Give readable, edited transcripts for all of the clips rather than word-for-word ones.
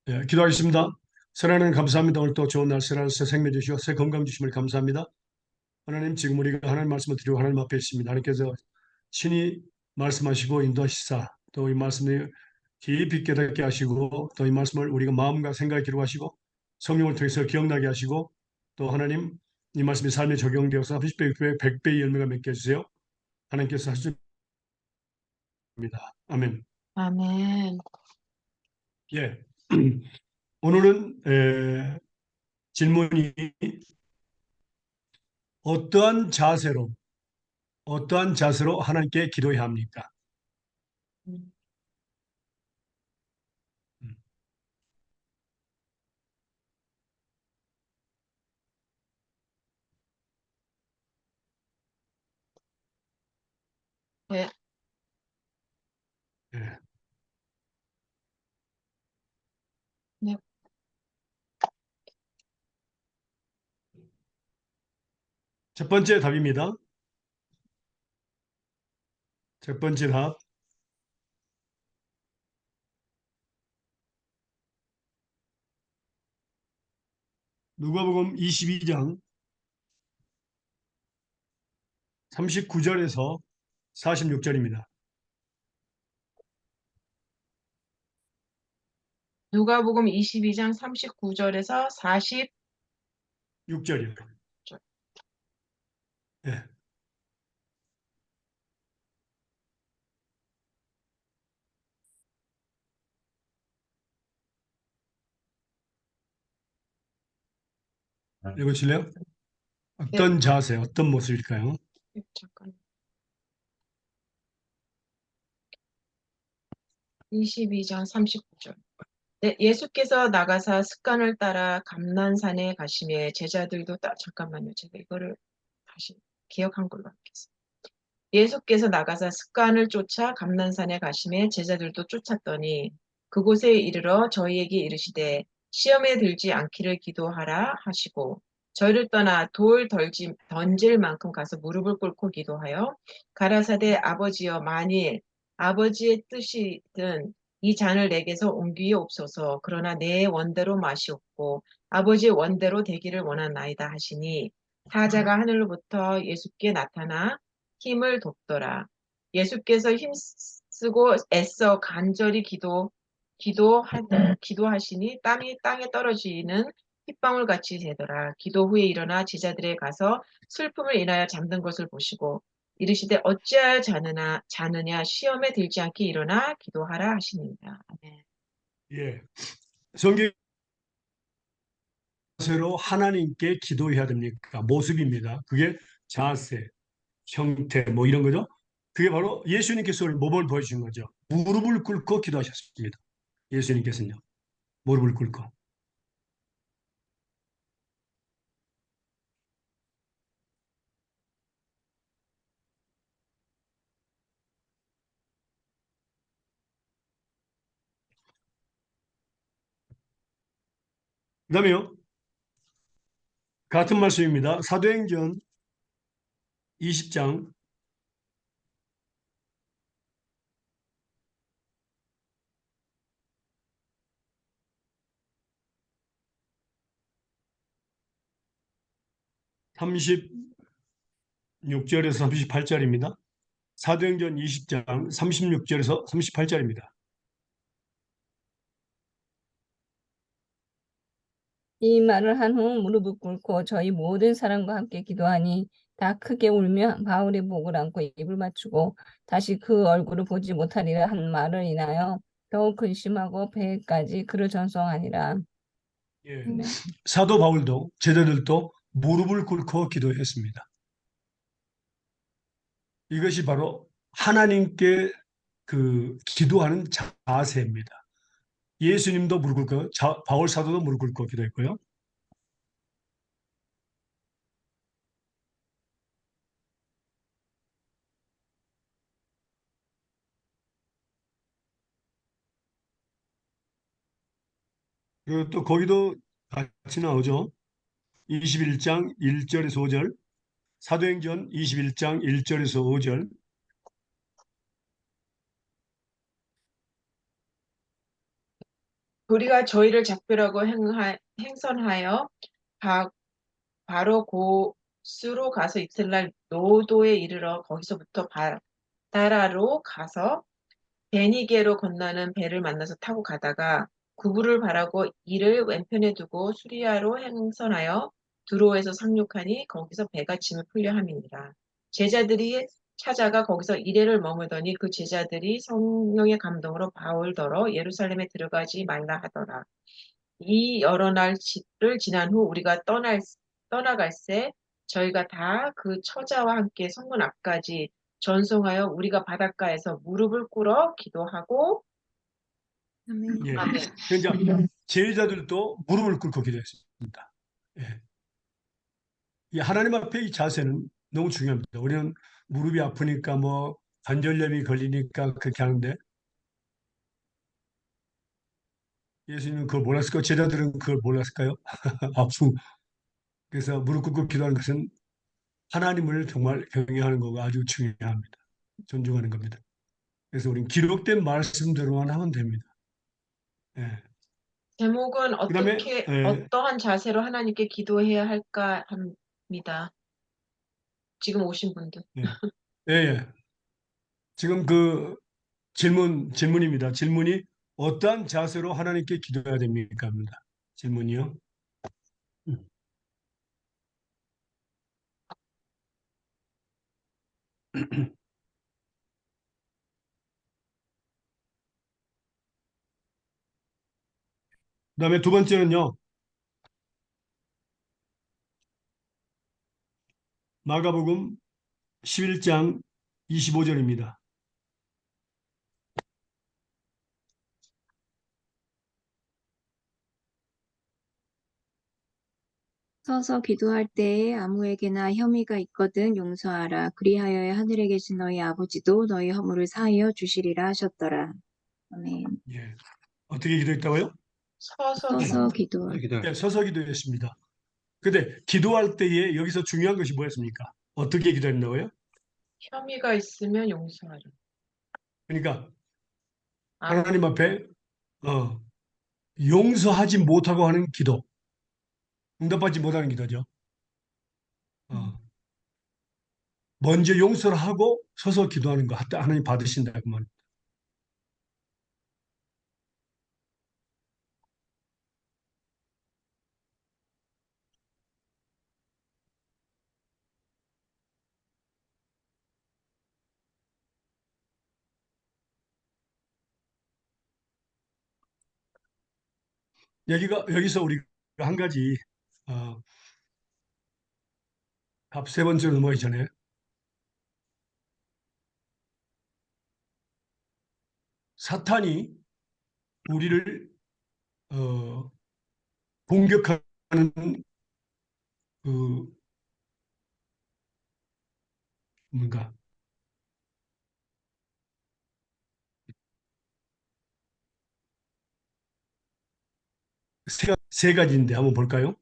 예, 기도하겠습니다. 하나님 감사합니다. 오늘 또 좋은 날씨라 새 생명 주시고 새 건강 주심을 감사합니다. 하나님 지금 우리가 하나님 말씀을 드리고 하나님 앞에 있습니다. 하나님께서 친히 말씀하시고 인도하시사 또 이 말씀을 깊이 깨닫게 하시고 또 이 말씀을 우리가 마음과 생각에 기록하시고 성령을 통해서 기억나게 하시고 또 하나님 이 말씀이 삶에 적용되어서 30배, 60배, 100배의 열매가 맺게 해주세요. 하나님께서 하십니다. 아멘. 아멘. 예. 오늘은 질문이 어떠한 자세로 하나님께 기도해야 합니까? 음, 음, 네, 예. 네. 첫 번째 답입니다. 첫 번째 답. 누가복음 22장 39절에서 46절입니다. 누가복음 22장 39절에서 40절. 6절이요. 예. 읽으실래요? 네, 어떤 자세, 어떤 모습일까요? 잠깐. 22장 39절. 네, 예수께서 나가사 습관을 따라 감난산에 가시매 제자들도 잠깐만요. 제가 이거를 다시 기억한 걸로 하겠습니다. 예수께서 나가사 습관을 쫓아 감난산에 가시매 제자들도 쫓았더니 그곳에 이르러 저희에게 이르시되 시험에 들지 않기를 기도하라 하시고 저희를 떠나 돌 던질 만큼 가서 무릎을 꿇고 기도하여 가라사대 아버지여 만일 아버지의 뜻이든 이 잔을 내게서 옮기옵소서. 그러나 내 원대로 마시옵고 아버지의 원대로 되기를 원하나이다 하시니 사자가 하늘로부터 예수께 나타나 힘을 돕더라. 예수께서 힘쓰고 애써 간절히 기도하시니 땀이 땅에 떨어지는 핏방울 같이 되더라. 기도 후에 일어나 제자들에 가서 슬픔을 인하여 잠든 것을 보시고 이르시되 어찌하여 자느냐 시험에 들지 않게 일어나 기도하라 하시니라. 아멘. 예. 성경 자세로 하나님께 기도해야 됩니까? 모습입니다. 그게 자세, 형태, 뭐 이런 거죠. 그게 바로 예수님께서 모범을 보여주신 거죠. 무릎을 꿇고 기도하셨습니다. 예수님께서는요. 무릎을 꿇고. 그 다음에요. 같은 말씀입니다. 사도행전 20장 36절에서 38절입니다. 사도행전 20장 36절에서 38절입니다. 이 말을 한 후 무릎을 꿇고 저희 모든 사람과 함께 기도하니 다 크게 울며 바울의 목을 안고 입을 맞추고 다시 그 얼굴을 보지 못하리라 한 말을 인하여 더욱 근심하고 배에까지 그를 전송하니라. 예. 아멘. 사도 바울도 제자들도 무릎을 꿇고 기도했습니다. 이것이 바로 하나님께 그 기도하는 자세입니다. 예수님도 무릎 꿇고 바울 사도도 무릎 꿇고 기도했고요. 그리고 또 거기도 같이 나오죠. 21장 1절에서 5절, 사도행전 21장 1절에서 5절, 우리가 저희를 작별하고 행선하여 바로 고스로 가서 이튿날 노도에 이르러 거기서부터 바다라로 가서 베니게로 건너는 배를 만나서 타고 가다가 구부를 바라고 이를 왼편에 두고 수리아로 행선하여 두로에서 상륙하니 거기서 배가 짐을 풀려 함이니라. 제자들이 찾아가 거기서 이레를 머물더니 그 제자들이 성령의 감동으로 바울더러 예루살렘에 들어가지 말라 하더라. 이 여러 날을 지난 후 우리가 떠나갈새 저희가 다 그 처자와 함께 성문 앞까지 전송하여 우리가 바닷가에서 무릎을 꿇어 기도하고 아멘. 예. 아멘. 그러니까 제자들도 무릎을 꿇고 기도했습니다. 예. 이 하나님 앞에 이 자세는 너무 중요합니다. 우리는 무릎이 아프니까 뭐 관절염이 걸리니까 그렇게 하는데 예수님은 그걸 몰랐을까요? 제자들은 그걸 몰랐을까요? 아프. 그래서 무릎 꿇고 기도하는 것은 하나님을 정말 경외하는 거가 아주 중요합니다. 존중하는 겁니다. 그래서 우리는 기록된 말씀대로만 하면 됩니다. 예. 제목은 그다음에 어떠한 자세로 하나님께 기도해야 할까 합니다. 지금 오신 분들. 예. 예, 예. 지금 그 질문입니다. 질문이 어떠한 자세로 하나님께 기도해야 됩니까? 합니다. 질문이요. 그다음에 두 번째는요. 마가복음 11장 25절입니다. 서서 기도할 때에 아무에게나 혐의가 있거든 용서하라. 그리하여야 하늘에 계신 너희 아버지도 너희 허물을 사하여 주시리라 하셨더라. 아멘. 예. 어떻게 기도했다고요? 서서 기도할 예, 서서 기도했습니다. 근데 기도할 때에 여기서 중요한 것이 뭐였습니까? 어떻게 기도했나고요? 혐의가 있으면 용서하라. 그러니까 아멘. 하나님 앞에 용서하지 못하고 하는 기도, 응답받지 못하는 기도죠. 먼저 용서를 하고 서서 기도하는 거 하나님 받으신다 그 말. 여기서 우리가 한 가지 답 세 번째로 넘어가기 전에 사탄이 우리를 공격하는 그 뭔가 세 가지인데 한번 볼까요?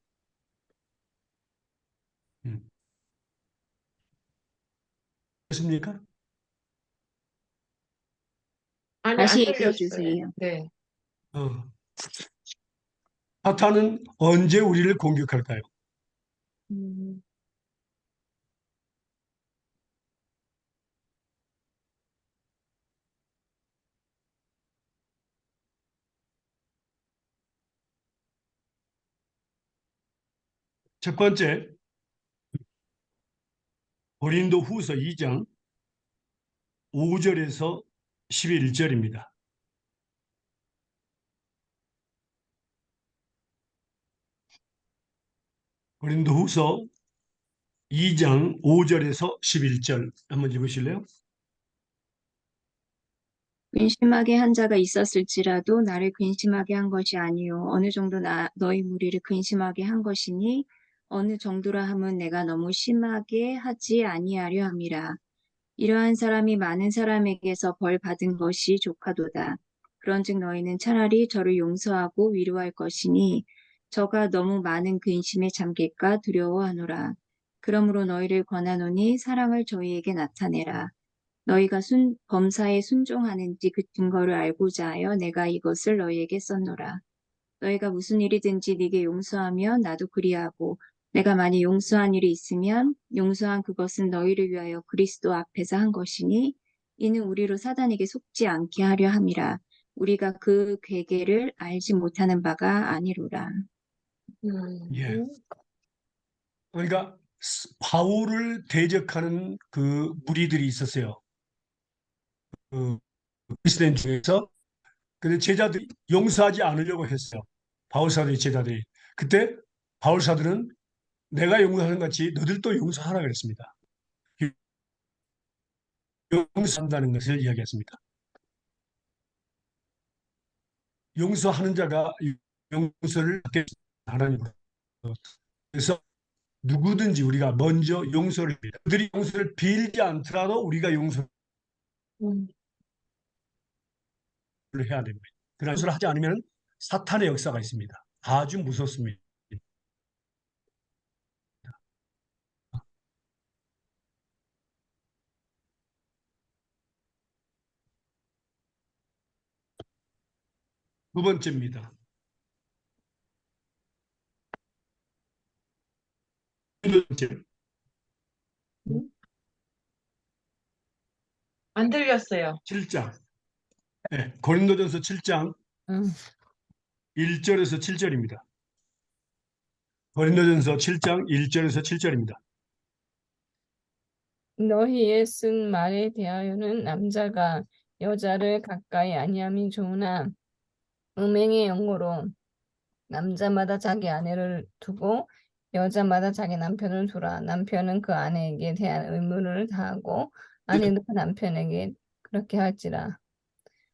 음. 됐습니까? 아니, 안 다시 얘기해 들렸어요. 주세요. 네. 어. 사탄은 언제 우리를 공격할까요? 음, 첫 번째, 고린도 후서 2장 5절에서 11절입니다. 고린도 후서 2장 5절에서 11절 한번 읽으실래요? 근심하게 한 자가 있었을지라도 나를 근심하게 한 것이 아니요 어느 정도 너희 무리를 근심하게 한 것이니 어느 정도라 함은 내가 너무 심하게 하지 아니하려 함이라. 이러한 사람이 많은 사람에게서 벌 받은 것이 족하도다. 그런즉 너희는 차라리 저를 용서하고 위로할 것이니 저가 너무 많은 근심에 잠길까 두려워하노라. 그러므로 너희를 권하노니 사랑을 저희에게 나타내라. 너희가 범사에 순종하는지 그 증거를 알고자 하여 내가 이것을 너희에게 썼노라. 너희가 무슨 일이든지 네게 용서하면 나도 그리하고 내가 만일 용서한 일이 있으면 용서한 그것은 너희를 위하여 그리스도 앞에서 한 것이니 이는 우리로 사단에게 속지 않게 하려 함이라. 우리가 그 괴계를 알지 못하는 바가 아니로라. 예. 그러니까 바울을 대적하는 그 무리들이 있었어요. 그 그리스도인 중에서. 근데 제자들이 용서하지 않으려고 했어요. 바울 사도의 제자들이. 그때 바울 사도는 내가 용서하는 것 같이 너들도 용서하라 그랬습니다. 용서한다는 것을 이야기했습니다. 용서하는 자가 용서를 받게 하나님으로. 그래서 누구든지 우리가 먼저 용서를 빌려. 그들이 용서를 빌지 않더라도 우리가 용서를 음. 해야 됩니다. 그러나 용서를 하지 않으면 사탄의 역사가 있습니다. 아주 무섭습니다. 두 번째입니다. 두 번째, 안 들렸어요. 7장. 네, 고린도전서 7장 응. 1절에서 7절입니다. 고린도전서 7장 1절에서 7절입니다. 너희의 쓴 말에 대하여는 남자가 여자를 가까이 아니함이 좋으나 음행의 영으로 남자마다 자기 아내를 두고 여자마다 자기 남편을 두라. 남편은 그 아내에게 대한 의무를 다하고 아내도 그 남편에게 그렇게 할지라.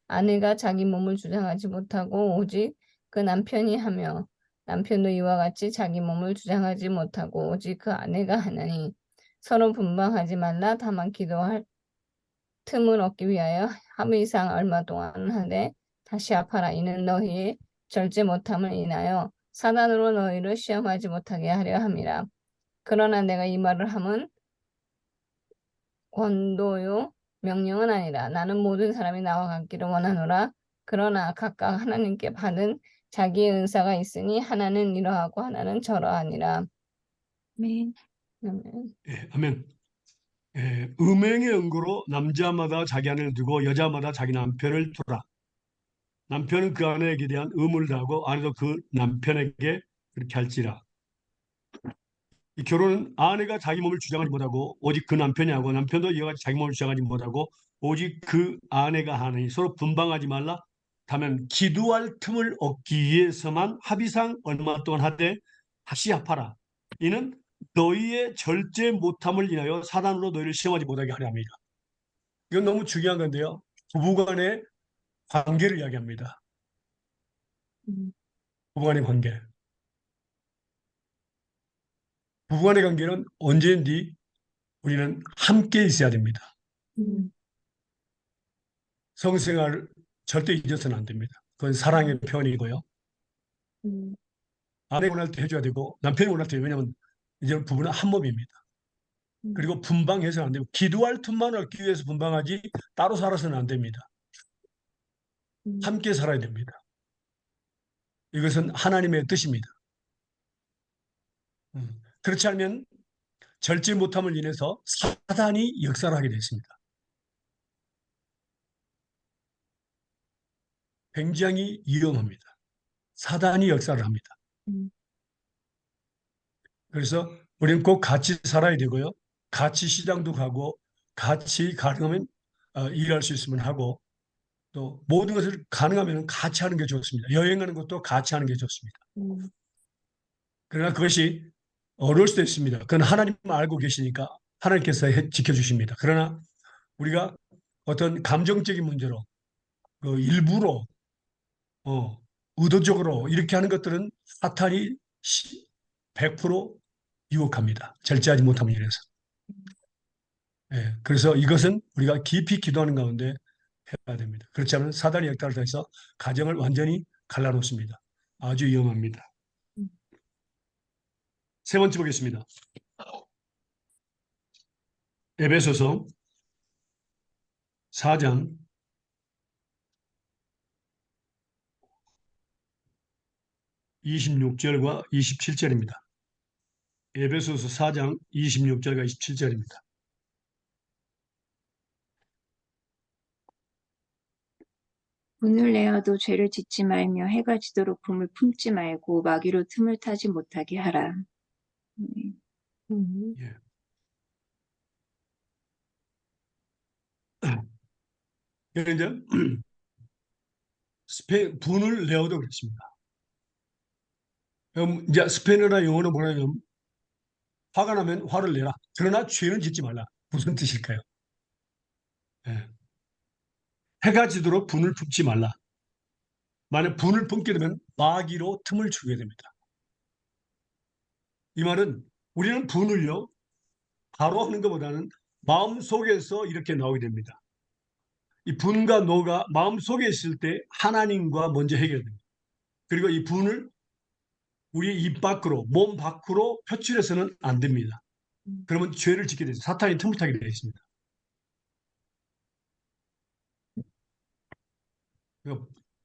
아내가 자기 몸을 주장하지 못하고 오직 그 남편이 하며 남편도 이와 같이 자기 몸을 주장하지 못하고 오직 그 아내가 하나니 서로 분방하지 말라. 다만 기도할 틈을 얻기 위하여 하루 이상 얼마 동안 하되 다시 합하라. 이는 너희의 절제 못함을 인하여 사단으로 너희를 시험하지 못하게 하려 함이라. 그러나 내가 이 말을 함은 권도요 명령은 아니라. 나는 모든 사람이 나와 같기를 원하노라. 그러나 각각 하나님께 받은 자기의 은사가 있으니 하나는 이러하고 하나는 저러하니라. 아멘. 아멘. 예, 아멘. 예, 음행의 연고로 남자마다 자기 아내를 두고 여자마다 자기 남편을 두라. 남편은 그 아내에게 대한 의무를 다하고 아내도 그 남편에게 그렇게 할지라. 이 결혼은 아내가 자기 몸을 주장하지 못하고 오직 그 남편이 하고 남편도 이와 같이 자기 몸을 주장하지 못하고 오직 그 아내가 하느니 서로 분방하지 말라. 다만 기도할 틈을 얻기 위해서만 합의상 얼마 동안 하되 다시 합하라. 이는 너희의 절제 못함을 인하여 사단으로 너희를 시험하지 못하게 하려 합니다. 이건 너무 중요한 건데요. 부부간의 관계를 이야기합니다. 부부간의 관계. 부부간의 관계는 언제든지 우리는 함께 있어야 됩니다. 성생활을 절대 잊어서는 안 됩니다. 그건 사랑의 표현이고요. 아내가 원할 때 해줘야 되고 남편이 원할 때, 왜냐하면 이제 부부는 한 몸입니다. 그리고 분방해서는 안 되고 기도할 틈만 얻기 위해서 분방하지 따로 살아서는 안 됩니다. 함께 살아야 됩니다. 이것은 하나님의 뜻입니다. 그렇지 않으면 절제 못함을 인해서 사단이 역사를 하게 됐습니다. 굉장히 위험합니다. 사단이 역사를 합니다. 그래서 우리는 꼭 같이 살아야 되고요. 같이 시장도 가고 같이 가능하면 일할 수 있으면 하고 또 모든 것을 가능하면 같이 하는 게 좋습니다. 여행하는 것도 같이 하는 게 좋습니다. 그러나 그것이 어려울 수도 있습니다. 그건 하나님 알고 계시니까 하나님께서 지켜주십니다. 그러나 우리가 어떤 감정적인 문제로 일부러 의도적으로 이렇게 하는 것들은 사탄이 100% 유혹합니다. 절제하지 못함을 인해서. 예, 그래서 이것은 우리가 깊이 기도하는 가운데 해야 됩니다. 그렇지 않으면 사단의 역사를 통해서 가정을 완전히 갈라놓습니다. 아주 위험합니다. 세 번째 보겠습니다. 에베소서 4장 26절과 27절입니다. 에베소서 4장 26절과 27절입니다. 분을 내어도 죄를 짓지 말며 해가 지도록 붐을 품지 말고 마귀로 틈을 타지 못하게 하라. 네. 예. 그런데 이제 분을 내어도 그렇습니다. 그럼 이제 스페인어나 영어는 뭐냐면 화가 나면 화를 내라. 그러나 죄는 짓지 말라. 무슨 뜻일까요? 예. 해가 지도록 분을 품지 말라. 만약 분을 품게 되면 마귀로 틈을 주게 됩니다. 이 말은 우리는 분을요, 바로 하는 것보다는 마음속에서 이렇게 나오게 됩니다. 이 분과 노가 마음속에 있을 때 하나님과 먼저 해결됩니다. 그리고 이 분을 우리 입 밖으로, 몸 밖으로 표출해서는 안 됩니다. 그러면 죄를 짓게 되죠. 사탄이 틈을 타게 되어 있습니다.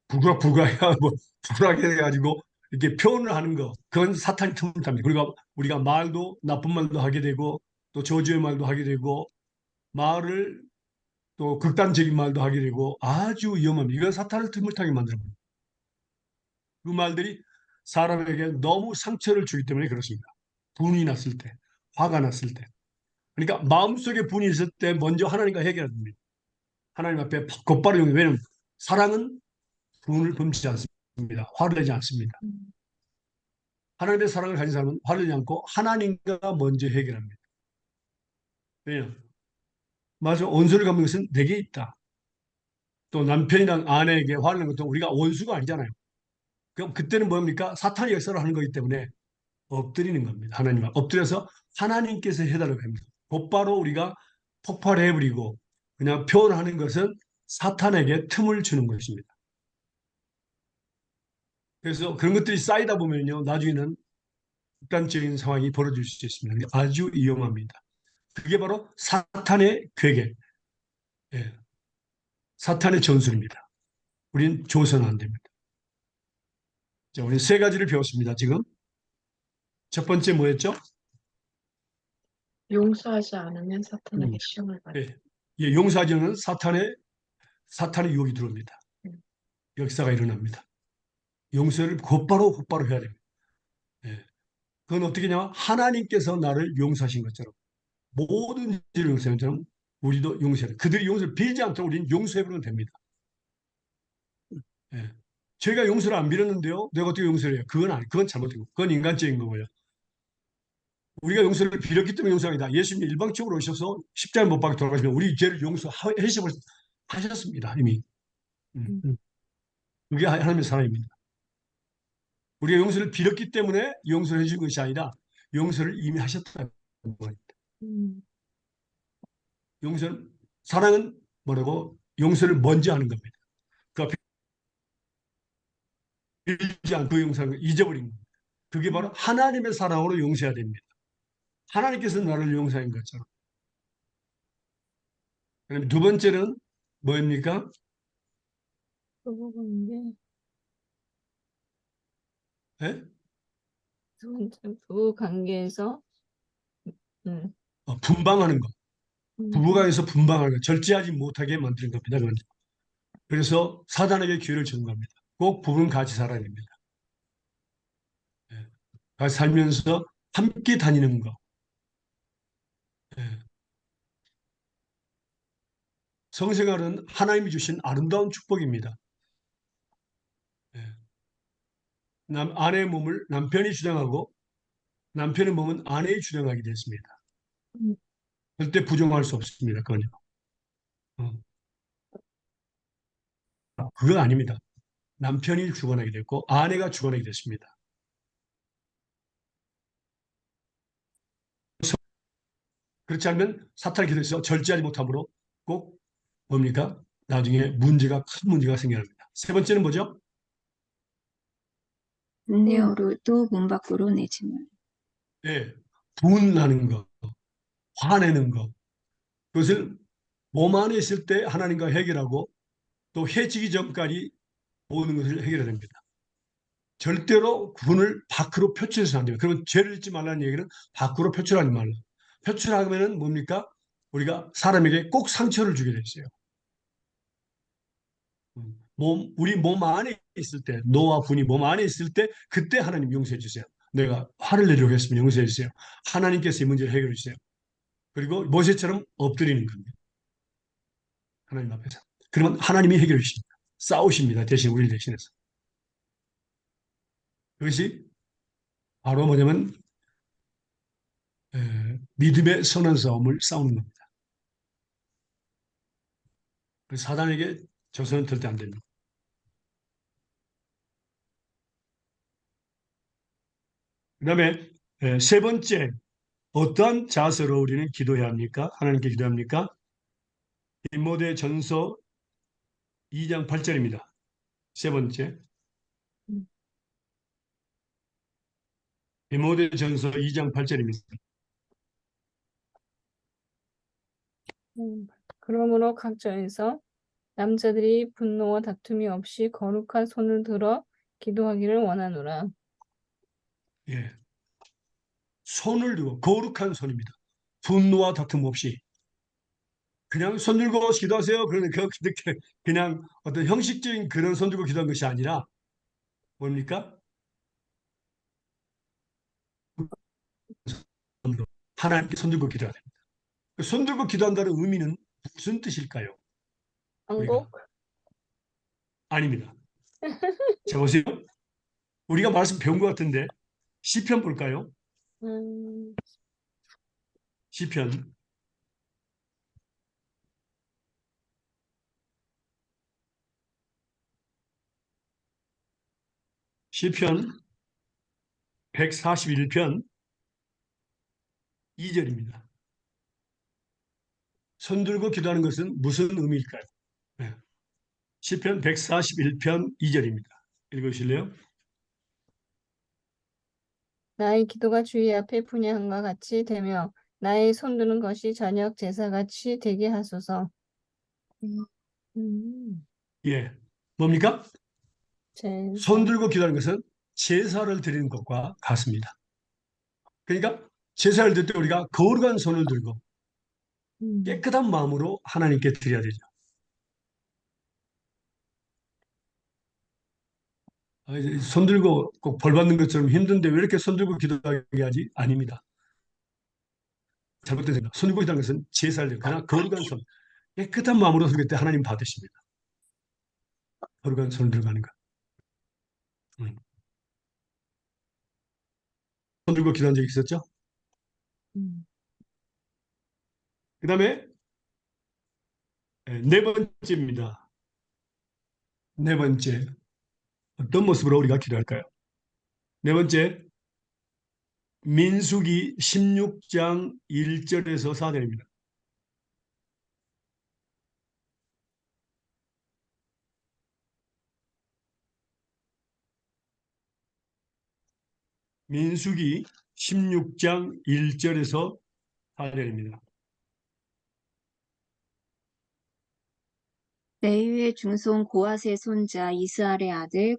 부글부글해야 뭐 부글하게 해가지고 이렇게 표현을 하는 거, 그건 사탄이 틈을 탑니다. 그리고 우리가 말도 나쁜 말도 하게 되고 또 저주의 말도 하게 되고 말을 또 극단적인 말도 하게 되고 아주 위험합니다. 이건 사탄을 틈을 타게 만들어버립니다. 그 말들이 사람에게 너무 상처를 주기 때문에 그렇습니다. 분이 났을 때, 화가 났을 때. 그러니까 마음속에 분이 있을 때 먼저 하나님과 해결합니다. 하나님 앞에 곧바로 용기. 왜냐하면 사랑은 분을 범치 않습니다. 화를 내지 않습니다. 하나님의 사랑을 가진 사람은 화를 내지 않고 하나님과 먼저 해결합니다. 왜냐? 맞아. 원수를 갚는 것은 내게 있다. 또 남편이랑 아내에게 화를 내는 것도 우리가 원수가 아니잖아요. 그럼 그때는 뭡니까? 사탄이 역사를 하는 거기 때문에 엎드리는 겁니다. 하나님 앞 엎드려서 하나님께서 해달라고 합니다. 곧바로 우리가 폭발해버리고 그냥 표현하는 것은 사탄에게 틈을 주는 것입니다. 그래서 그런 것들이 쌓이다 보면요, 나중에는 극단적인 상황이 벌어질 수 있습니다. 아주 위험합니다. 그게 바로 사탄의 괴계, 예, 사탄의 전술입니다. 우린 조선 안 됩니다. 자, 우리 세 가지를 배웠습니다. 지금 첫 번째 뭐였죠? 용서하지 않으면 음, 사탄에게 시험을 받아. 예, 예, 용서하지 않으면 사탄의 유혹이 들어옵니다. 음. 역사가 일어납니다. 용서를 곧바로 해야 됩니다. 예. 그건 어떻게 냐면 하나님께서 나를 용서하신 것처럼 모든 죄를 용서한 것처럼 우리도 용서해야 돼. 그들이 용서를 빌지 않도록 우리는 용서해버리면 됩니다. 예. 제가 용서를 안 빌었는데요. 내가 어떻게 용서를 해요? 그건 잘못된 거고. 그건 인간적인 거고요. 우리가 용서를 빌었기 때문에 용서합니다. 예수님이 일방적으로 오셔서 십자가에 못 박혀 돌아가시면 우리 죄를 용서하셨습니다. 이미. 음. 그게 하나님의 사랑입니다. 우리가 용서를 빌었기 때문에 용서를 해준 것이 아니라 용서를 이미 하셨다는 겁니다. 용서는 사랑은 뭐라고? 용서를 먼저 하는 겁니다. 그러니까 빌지 않고 그 용서를 잊어버린 겁니다. 그게 바로 하나님의 사랑으로 용서해야 됩니다. 하나님께서 나를 용서한 것처럼. 그다음에 두 번째는 뭐입니까? 부부관계, 예? 두 번째 부부관계에서 음, 분방하는 것. 음, 부부간에서 분방하는 것. 절제하지 못하게 만드는 겁니다. 그건. 그래서 사단에게 기회를 주는 겁니다. 꼭 부부는 같이 살아야 됩니다. 예. 같이 살면서 함께 다니는 것. 예. 성생활은 하나님이 주신 아름다운 축복입니다. 예. 아내의 몸을 남편이 주장하고 남편의 몸은 아내의 주장하게 됐습니다. 음, 절대 부정할 수 없습니다. 그건요. 어. 그거 아닙니다. 남편이 주관하게 됐고 아내가 주관하게 됐습니다. 그렇지 않으면 사탄의 기도에서 절제하지 못함으로 꼭 뭡니까? 나중에 큰 문제가 생겨납니다. 세 번째는 뭐죠? 분 내어도 문 밖으로 내지 말. 예, 분하는 거, 화내는 거. 그것을 몸 안에 있을 때 하나님과 해결하고 또 해지기 전까지 모든 것을 해결해야 됩니다. 절대로 군을 밖으로 표출해서는 안 돼요. 그러면 죄를 짓지 말라는 얘기는 밖으로 표출하지 말라. 표출하면은 뭡니까? 우리가 사람에게 꼭 상처를 주게 돼 있어요. 우리 몸 안에 있을 때, 노와 분이 몸 안에 있을 때, 그때 하나님 용서해 주세요. 내가 화를 내려고 했으면 용서해 주세요. 하나님께서 이 문제를 해결해 주세요. 그리고 모세처럼 엎드리는 겁니다. 하나님 앞에서. 그러면 하나님이 해결해 주십니다. 싸우십니다. 대신 우리를 대신해서. 그것이 바로 뭐냐면 믿음의 선한 싸움을 싸우는 겁니다. 사단에게 저서는 절대 안 됩니다. 그 다음에 세 번째, 어떠한 자세로 우리는 기도해야 합니까? 하나님께 기도해야 합니까? 디모데 전서 2장 8절입니다. 세 번째, 디모데 전서 2장 8절입니다. 그러므로 각처에서 남자들이 분노와 다툼이 없이 거룩한 손을 들어 기도하기를 원하노라. 예. 손을 들고 거룩한 손입니다. 분노와 다툼 없이 그냥 손 들고 기도하세요. 그러니까 그냥 어떤 형식적인 그런 손 들고 기도한 것이 아니라 뭡니까? 하나님께 손 들고 기도해야 됩니다. 손 들고 기도한다는 의미는 무슨 뜻일까요? 우리가 한국? 아닙니다. 자 보세요. 우리가 말씀 배운 것 같은데 시편 볼까요? 음, 시편 시편 141편 2절입니다. 손 들고 기도하는 것은 무슨 의미일까요? 네. 시편 141편 2절입니다. 읽으실래요? 나의 기도가 주의 앞에 분향과 같이 되며 나의 손드는 것이 저녁 제사같이 되게 하소서. 음, 예. 뭡니까? 손 제사. 들고 기도하는 것은 제사를 드리는 것과 같습니다. 그러니까 제사를 드릴 때 우리가 거룩한 손을 들고 음, 깨끗한 마음으로 하나님께 드려야 되죠. 이제 손 들고 꼭 벌 받는 것처럼 힘든데 왜 이렇게 손 들고 기도하게 하지? 아닙니다. 잘못된 생각. 손 들고 기도하는 것은 제사를 드리고 그러나 거룩한 손, 깨끗한 마음으로 드릴 때 하나님 받으십니다. 거룩한 손을 들고 하는 것. 음. 손 들고 기도한 적 있었죠? 음. 그 다음에 네 번째입니다. 네 번째. 어떤 모습으로 우리가 기도할까요? 네 번째, 민수기 16장 1절에서 4절입니다. 민수기 16장 1절에서 4절입니다. 레위의 중손 고핫의 손자 이스할의 아들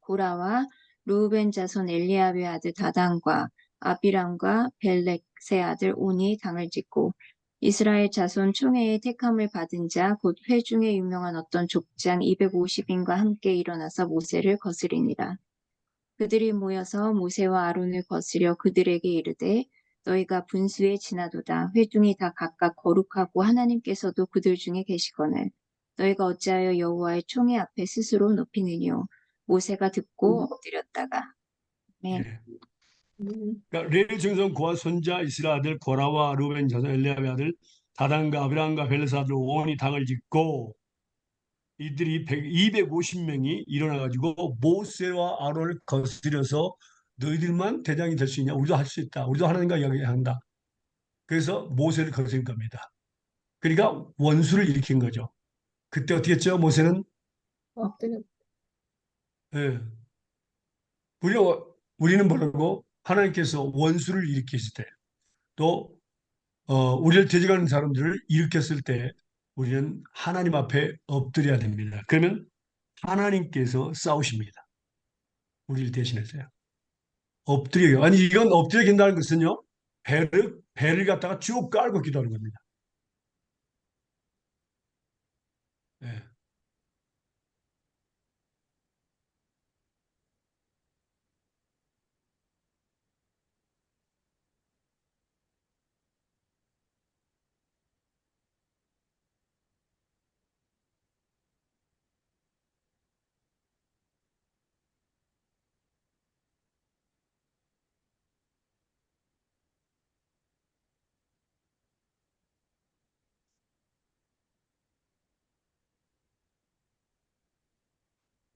고라와 르우벤 자손 엘리압의 아들 다단과 아비람과 벨렉의 아들 온이 당을 짓고 이스라엘 자손 총회의 택함을 받은 자 곧 회중에 유명한 어떤 족장 250인과 함께 일어나서 모세를 거스리니라. 그들이 모여서 모세와 아론을 거스려 그들에게 이르되 너희가 분수에 지나도다. 회중이 다 각각 거룩하고 하나님께서도 그들 중에 계시거늘 너희가 어찌하여 여호와의 총회 앞에 스스로 높이느뇨. 모세가 듣고 엎드렸다가 아멘. 예. 음. 그러니까 레위 중손 고핫 손자 이스라엘 아들 고라와 루벤 자손 엘리압의 아들 다단과 아비람과 벨레스 아들 온이 당을 짓고 이들이 250명이 일어나가지고 모세와 아론을 거스려서 너희들만 대장이 될 수 있냐? 우리도 할 수 있다. 우리도 하나님과 이야기한다. 그래서 모세를 거스린 겁니다. 그러니까 원수를 일으킨 거죠. 그때 어떻게 했죠? 모세는 엎드려. 예, 우리, 우리는 뭐라고 하나님께서 원수를 일으키실 때 또 우리를 대적하는 사람들을 일으켰을 때 우리는 하나님 앞에 엎드려야 됩니다. 그러면 하나님께서 싸우십니다. 우리를 대신했어요. 엎드려. 아니 이건 엎드려 긴다는 것은요. 배를 갖다가 쭉 깔고 기도하는 겁니다. 예.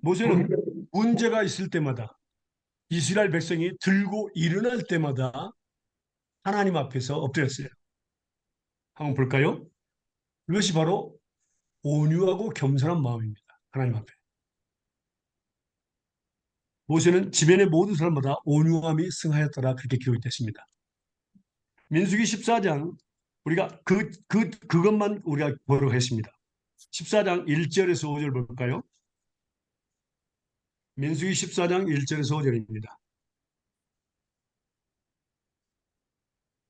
모세는 문제가 있을 때마다 이스라엘 백성이 들고 일어날 때마다 하나님 앞에서 엎드렸어요. 한번 볼까요? 이것이 바로 온유하고 겸손한 마음입니다. 하나님 앞에. 모세는 지면의 모든 사람마다 온유함이 승하였더라 그렇게 기록됐습니다. 민수기 14장 우리가 그것만 우리가 보려고 했습니다. 14장 1절에서 5절 볼까요? 민수기 14장 1절에서 5절입니다.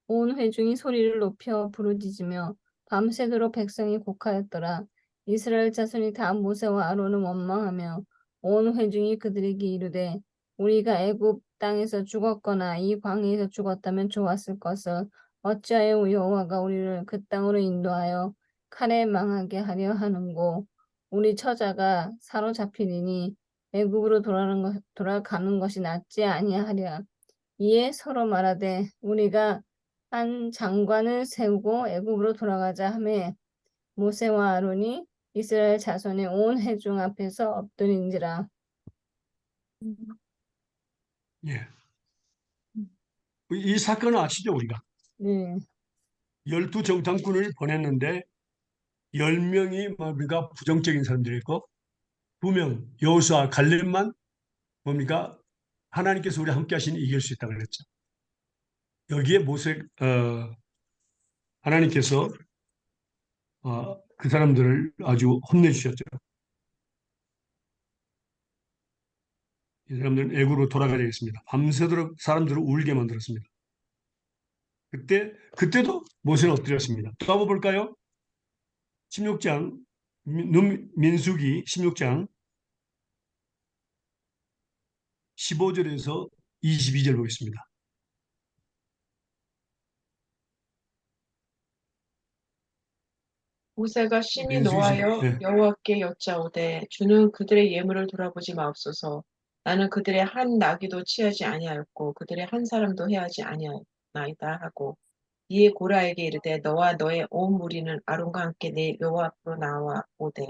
온 회중이 소리를 높여 부르짖으며 밤새도록 백성이 곡하였더라. 이스라엘 자손이 다 모세와 아론을 원망하며 온 회중이 그들에게 이르되 우리가 애굽 땅에서 죽었거나 이 광야에서 죽었다면 좋았을 것을 어찌하여 여호와가 우리를 그 땅으로 인도하여 칼에 망하게 하려 하는고 우리 처자가 사로잡히리니 애굽으로 돌아가는 것이 낫지 아니하랴. 이에 서로 말하되 우리가 한 장관을 세우고 애굽으로 돌아가자 하매 모세와 아론이 이스라엘 자손의 온 회중 앞에서 엎드린지라. 예. 이 사건을 아시죠, 우리가? 네, 12정탐꾼을 보냈는데 10명이 뭡니까? 부정적인 사람들이었고 2명 여호수아 갈렙만 뭡니까? 하나님께서 우리 함께 하시니 이길 수 있다고 그랬죠. 여기에 하나님께서 그 사람들을 아주 혼내주셨죠. 이 사람들은 애굽으로 돌아가야 되겠습니다. 밤새도록 사람들을 울게 만들었습니다. 그때도 모세는 엎드렸습니다. 또 한번 볼까요? 16장, 민수기 16장 15절에서 22절 보겠습니다. 모세가 심히 민수기 노하여 네. 여호와께 여짜오되 주는 그들의 예물을 돌아보지 마옵소서. 나는 그들의 한 나귀도 취하지 아니하였고 그들의 한 사람도 해하지 아니하나이다 하고 이에 고라에게 이르되 너와 너의 온 무리는 아론과 함께 내 여호와 앞으로 나와 오되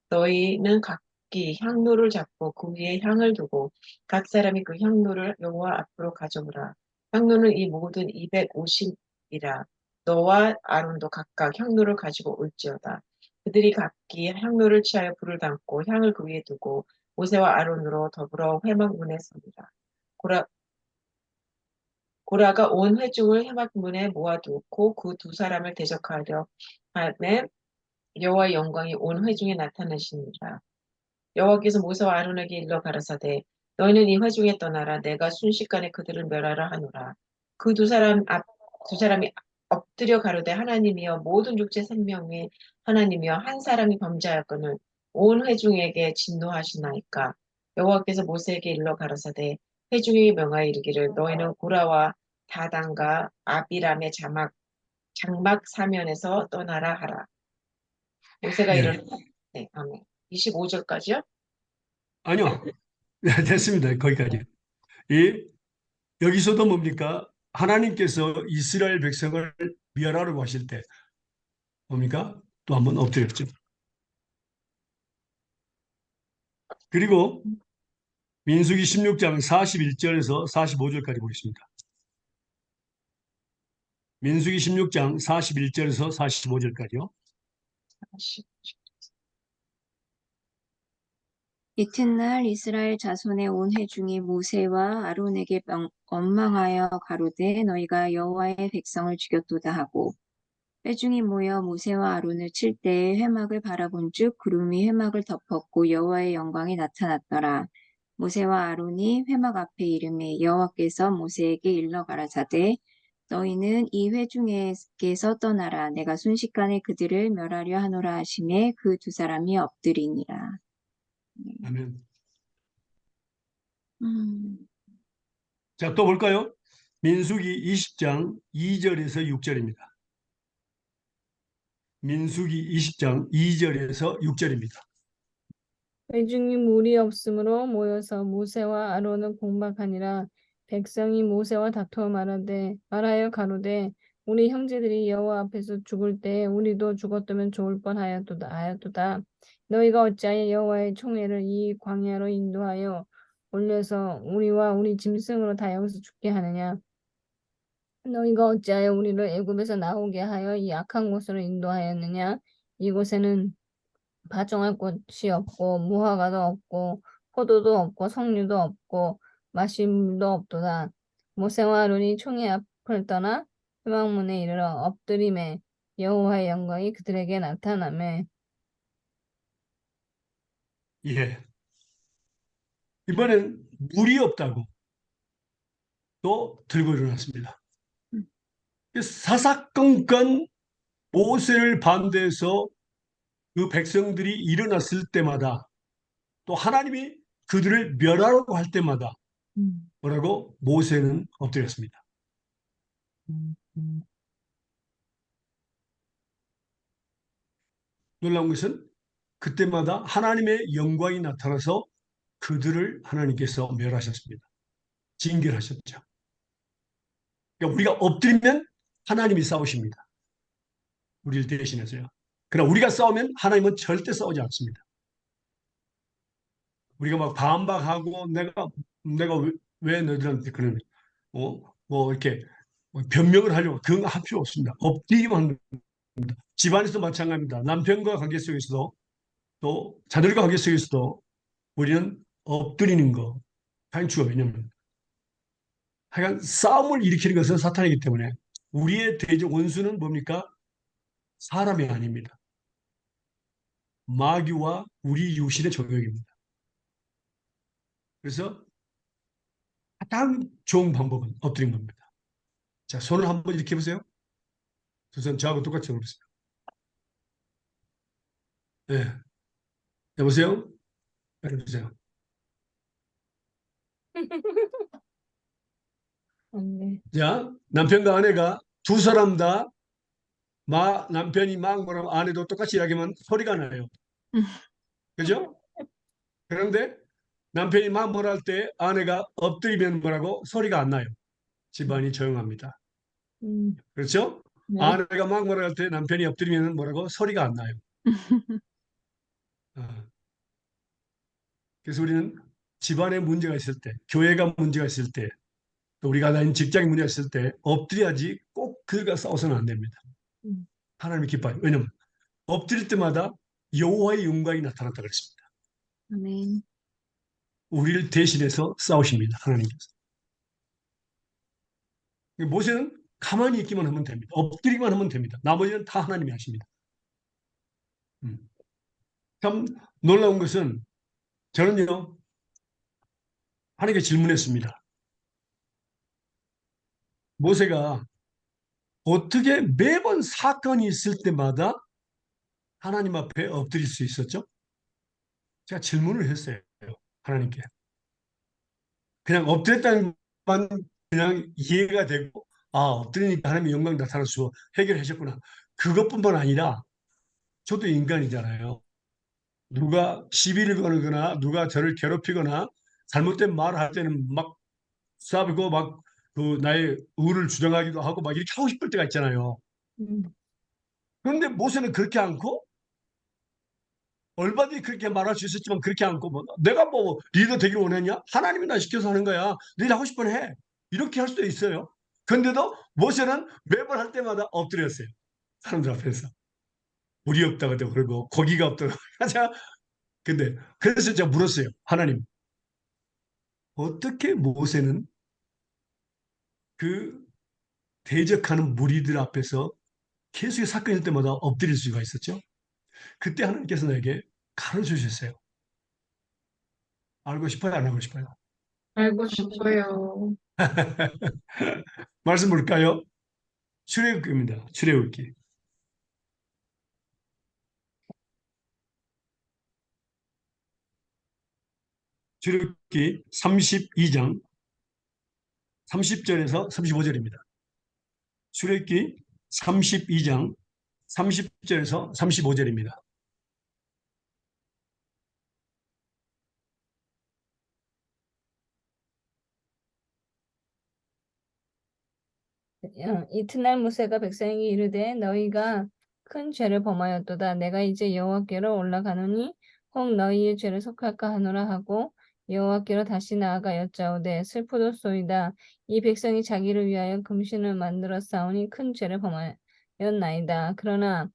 너희는 각기 향로를 잡고 그 위에 향을 두고 각 사람이 그 향로를 여호와 앞으로 가져오라. 향로는 이 모든 250이라. 너와 아론도 각각 향로를 가지고 올지어다. 그들이 각기 향로를 취하여 불을 담고 향을 그 위에 두고 모세와 아론으로 더불어 회막문에 서리라. 고라가 온 회중을 회막문에 모아두고 그 두 사람을 대적하려 하매 여호와의 영광이 온 회중에 나타나시니라. 여호와께서 모세와 아론에게 일러 가라사대 너희는 이 회중에 떠나라. 내가 순식간에 그들을 멸하라 하노라. 그 두 사람이 엎드려 가로되 하나님이여 모든 육체 생명의 하나님이여 한 사람이 범죄하였거늘 온 회중에게 진노하시나이까. 여호와께서 모세에게 일러 가라사대 회중에게 명하여 이르기를 너희는 고라와 다단과 아비람의 장막 사면에서 떠나라 하라. 모세가 예. 이르되 네, 아멘. 25절까지요? 아니요. 됐습니다. 거기까지. 여기서도 뭡니까? 하나님께서 이스라엘 백성을 멸하라고 하실 때 뭡니까? 또 한번 엎드렸죠. 그리고 민수기 16장 41절에서 45절까지 보겠습니다. 민수기 16장 41절에서 45절까지요. 이튿날 이스라엘 자손의 온 회중이 모세와 아론에게 원망하여 가로되 너희가 여호와의 백성을 죽였도다 하고 회중이 모여 모세와 아론을 칠 때에 회막을 바라본즉 구름이 회막을 덮었고 여호와의 영광이 나타났더라. 모세와 아론이 회막 앞에 이르매 여호와께서 모세에게 일러 가라사대 너희는 이 회중에게서 떠나라. 내가 순식간에 그들을 멸하려 하노라 하시매 그 두 사람이 엎드리니라. 네. 아멘. 음, 자, 또 볼까요? 민수기 20장 2절에서 6절입니다. 민수기 20장 2절에서 6절입니다. 회중이 물이 없으므로 모여서 모세와 아론을 공박하니라. 백성이 모세와 다투어 말하여 가로되 우리 형제들이 여호와 앞에서 죽을 때 우리도 죽었다면 좋을 뻔하였도다. 너희가 어찌하여 여호와의 총회를 이 광야로 인도하여 올려서 우리와 우리 짐승으로 다 여기서 죽게 하느냐? 너희가 어찌하여 우리를 애굽에서 나오게 하여 이 악한 곳으로 인도하였느냐? 이곳에는 파종할 곳이 없고 무화과도 없고 포도도 없고 석류도 없고 마실 물도 없도다. 모세와 아론이 총회 앞을 떠나 회막문에 이르러 엎드림에 여호와의 영광이 그들에게 나타나매 예. 이번엔 물이 없다고 또 들고 일어났습니다. 사사건건 모세를 반대해서 그 백성들이 일어났을 때마다 또 하나님이 그들을 멸하라고 할 때마다 뭐라고? 모세는 엎드렸습니다. 놀라운 것은 그때마다 하나님의 영광이 나타나서 그들을 하나님께서 멸하셨습니다. 징계하셨죠. 그러니까 우리가 엎드리면 하나님이 싸우십니다. 우리를 대신해서요. 그러나 우리가 싸우면 하나님은 절대 싸우지 않습니다. 우리가 막 반박하고 내가 왜 너희들한테 그런 뭐 이렇게 변명을 하려고 그런 거 할 필요 없습니다. 엎드리기만 하는 겁니다. 집안에서 마찬가지입니다. 남편과 관계 속에서도 또 자녀들과 관계 속에서도 우리는 엎드리는 거 단추가 왜냐면 하여간 싸움을 일으키는 것은 사탄이기 때문에 우리의 대적 원수는 뭡니까? 사람이 아닙니다. 마귀와 우리 육신의 정욕입니다. 그래서 가장 좋은 방법은 엎드린 겁니다. 자, 손을 한번 이렇게 해보세요. 두 손 저하고 똑같이 해보세요. 네. 여보세요? 해보세요. 네. 자, 남편과 아내가 두 사람 다 남편이 막 뭐라고 아내도 똑같이 이야기하면 소리가 나요. 그죠? 그런데 남편이 막 뭐라 할 때 아내가 엎드리면 뭐라고 소리가 안 나요. 집안이 조용합니다. 그렇죠? 네. 아내가 막 뭐라 할 때 남편이 엎드리면 뭐라고 소리가 안 나요. 어. 그래서 우리는 집안에 문제가 있을 때, 교회가 문제가 있을 때, 또 우리가 다니는 직장에 문제가 있을 때 엎드려야지 꼭 그가 싸워서는 안 됩니다. 음. 하나님이 기뻐요. 왜냐면 엎드릴 때마다 여호와의 영광이 나타났다 그랬습니다. 아멘. 우리를 대신해서 싸우십니다. 하나님께서. 모세는 가만히 있기만 하면 됩니다. 엎드리기만 하면 됩니다. 나머지는 다 하나님이 하십니다. 참 놀라운 것은 저는요, 하나님께 질문했습니다. 모세가 어떻게 매번 사건이 있을 때마다 하나님 앞에 엎드릴 수 있었죠? 제가 질문을 했어요. 하나님께. 그냥 엎드렸다는 것만 그냥 이해가 되고, 아, 엎드리니까 하나님의 영광 나타나서 해결하셨구나. 그것뿐만 아니라 저도 인간이잖아요. 누가 시비를 거거나 누가 저를 괴롭히거나 잘못된 말을 할 때는 막 싸우고 막 그 나의 의를 주장하기도 하고 막 이렇게 하고 싶을 때가 있잖아요. 음. 그런데 모세는 그렇게 않고 얼마든지 그렇게 말할 수 있었지만 그렇게 않고 뭐 내가 뭐 리더 되기를 원했냐? 하나님이 나 시켜서 하는 거야. 너희 하고 싶으면 해. 이렇게 할 수도 있어요. 그런데도 모세는 매번 할 때마다 엎드렸어요. 사람들 앞에서. 물이 없다고 그러고 고기가 없다고. 제가 근데 그래서 제가 물었어요. 하나님 어떻게 모세는 그 대적하는 무리들 앞에서 계속 사건일 때마다 엎드릴 수가 있었죠? 그때 하나님께서 나에게 가르쳐 주셨어요. 알고 싶어요? 안 알고 싶어요? 알고 싶어요. 말씀 볼까요? 출애굽기입니다. 출애굽기. 출애굽기 32장 30절에서 35절입니다. 출애굽기 32장 30절에서 35절입니다. 이튿날 모세가 백성에게 이르되 너희가 큰 죄를 범하였도다. 내가 이제 여호와께로 올라가노니 혹 너희의 죄를 속할까 하노라 하고 여호와께로 다시 나아가 여짜오되 슬프도소이다. 이 백성이 자기를 위하여 금신을 만들어 싸우니 큰 죄를 범하였나이다. 그러나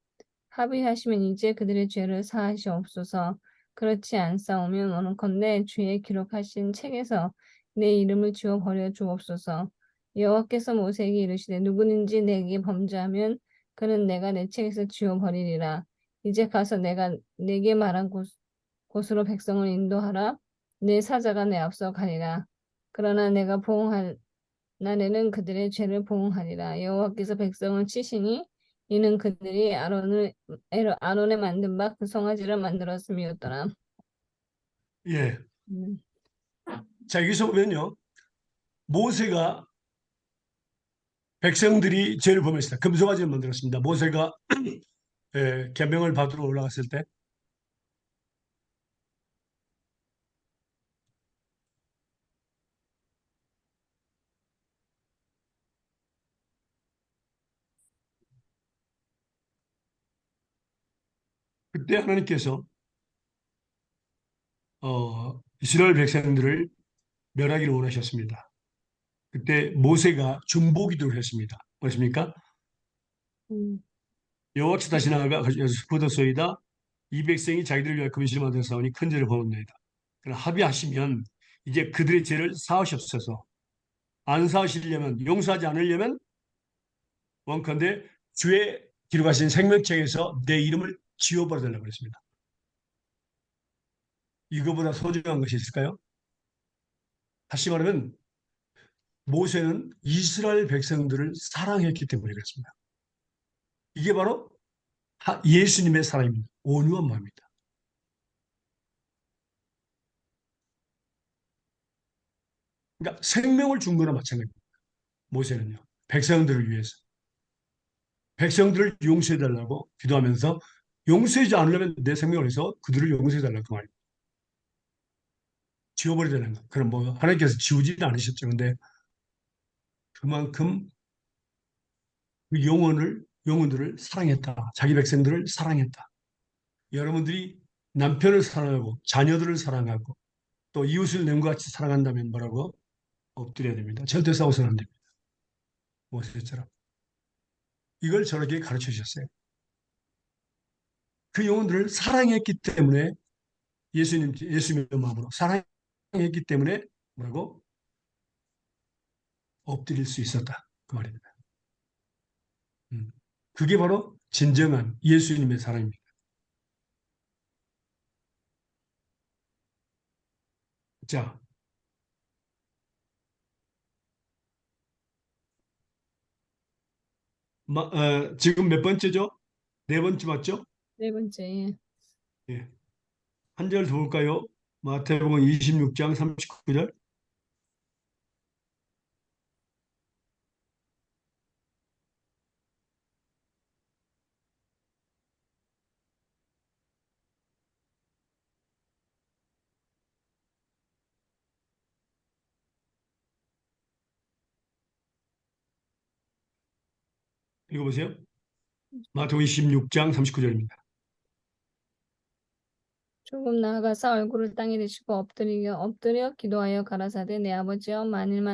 합의하시면 이제 그들의 죄를 사하시옵소서. 그렇지 않사오면 원컨대 주의 기록하신 책에서 내 이름을 지워 버려 주옵소서. 여호와께서 모세에게 이르시되 누구든지 내게 범죄하면 그는 내가 내 책에서 지워 버리리라. 이제 가서 내가 내게 말한 곳으로 백성을 인도하라. 내 사자가 내 앞서 가리라. 그러나 내가 보응할 날에는 그들의 죄를 보응하리라. 여호와께서 백성을 치시니 이는 그들이 아론의 만든 바 그 송아지를 만들었음이었더라. 예. 음. 자, 여기서 보면요. 모세가 백성들이 죄를 범했습니다. 금송아지를 만들었습니다. 모세가 계명을 받으러 올라갔을 때 그때 하나님께서 이스라엘 백성들을 멸하기를 원하셨습니다. 그때 모세가 중보기도를 했습니다. 그렇습니까? 음. 여호와께서 다시 나아가 스푸더소이다. 이 백성이 자기들을 위하여 금신을 만들어 싸우니 큰 죄를 범했나이다. 그러나 합의하시면 이제 그들의 죄를 사하시옵소서. 안 사하시려면 용서하지 않으려면 원컨대 주의 기록하신 생명책에서 내 이름을 지워버려달라고 그랬습니다. 이거보다 소중한 것이 있을까요? 다시 말하면 모세는 이스라엘 백성들을 사랑했기 때문에 그렇습니다. 이게 바로 예수님의 사랑입니다. 온유한 마음입니다. 그러니까 생명을 준 거나 마찬가지입니다. 모세는요. 백성들을 위해서. 백성들을 용서해달라고 기도하면서 용서하지 않으려면 내 생명을 해서 그들을 용서해달라고 그 말입니다. 지워버리자는 거. 그럼 뭐 하나님께서 지우지는 않으셨죠. 근데 그만큼 그 영혼들을 사랑했다. 자기 백성들을 사랑했다. 여러분들이 남편을 사랑하고 자녀들을 사랑하고 또 이웃을 남과 같이 사랑한다면 뭐라고? 엎드려야 됩니다. 절대 싸워서는 안 됩니다. 모세처럼. 이걸 저렇게 가르쳐 주셨어요. 그 영혼들을 사랑했기 때문에 예수님의 마음으로 사랑했기 때문에 뭐라고? 엎드릴 수 있었다. 그 말입니다. 그게 바로 진정한 예수님의 사랑입니다. 자, 지금 몇 번째죠? 네 번째 맞죠? 네 번째. 예. 한 절 더 볼까요? 마태복음 26장 39절. 읽어보세요. 마태복음 26장 39절입니다. 조금 나아가서 얼굴을 땅에 대시고 엎드려 기도하여 가라사대 내 아버지여 만일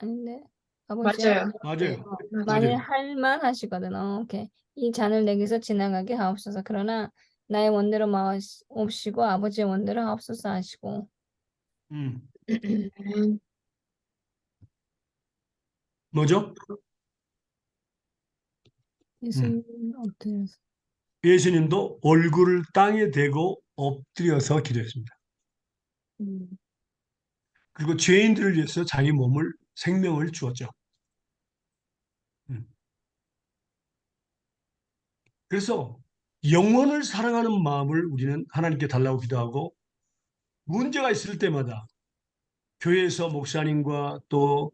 아닌데 아버지여 맞아요. 네, 맞아요. 만일 맞아요. 할만 하시거든. 오케이. 이 잔을 내게서 지나가게 하옵소서. 그러나 나의 원대로 마옵시고 아버지의 원대로 하옵소서 하시고. 음, 음, 뭐죠? 음, 예수님 엎드려서. 예수님도 얼굴을 땅에 대고 엎드려서 기도했습니다. 음, 그리고 죄인들을 위해서 자기 몸을 생명을 주었죠. 음. 그래서 영혼을 사랑하는 마음을 우리는 하나님께 달라고 기도하고 문제가 있을 때마다 교회에서 목사님과 또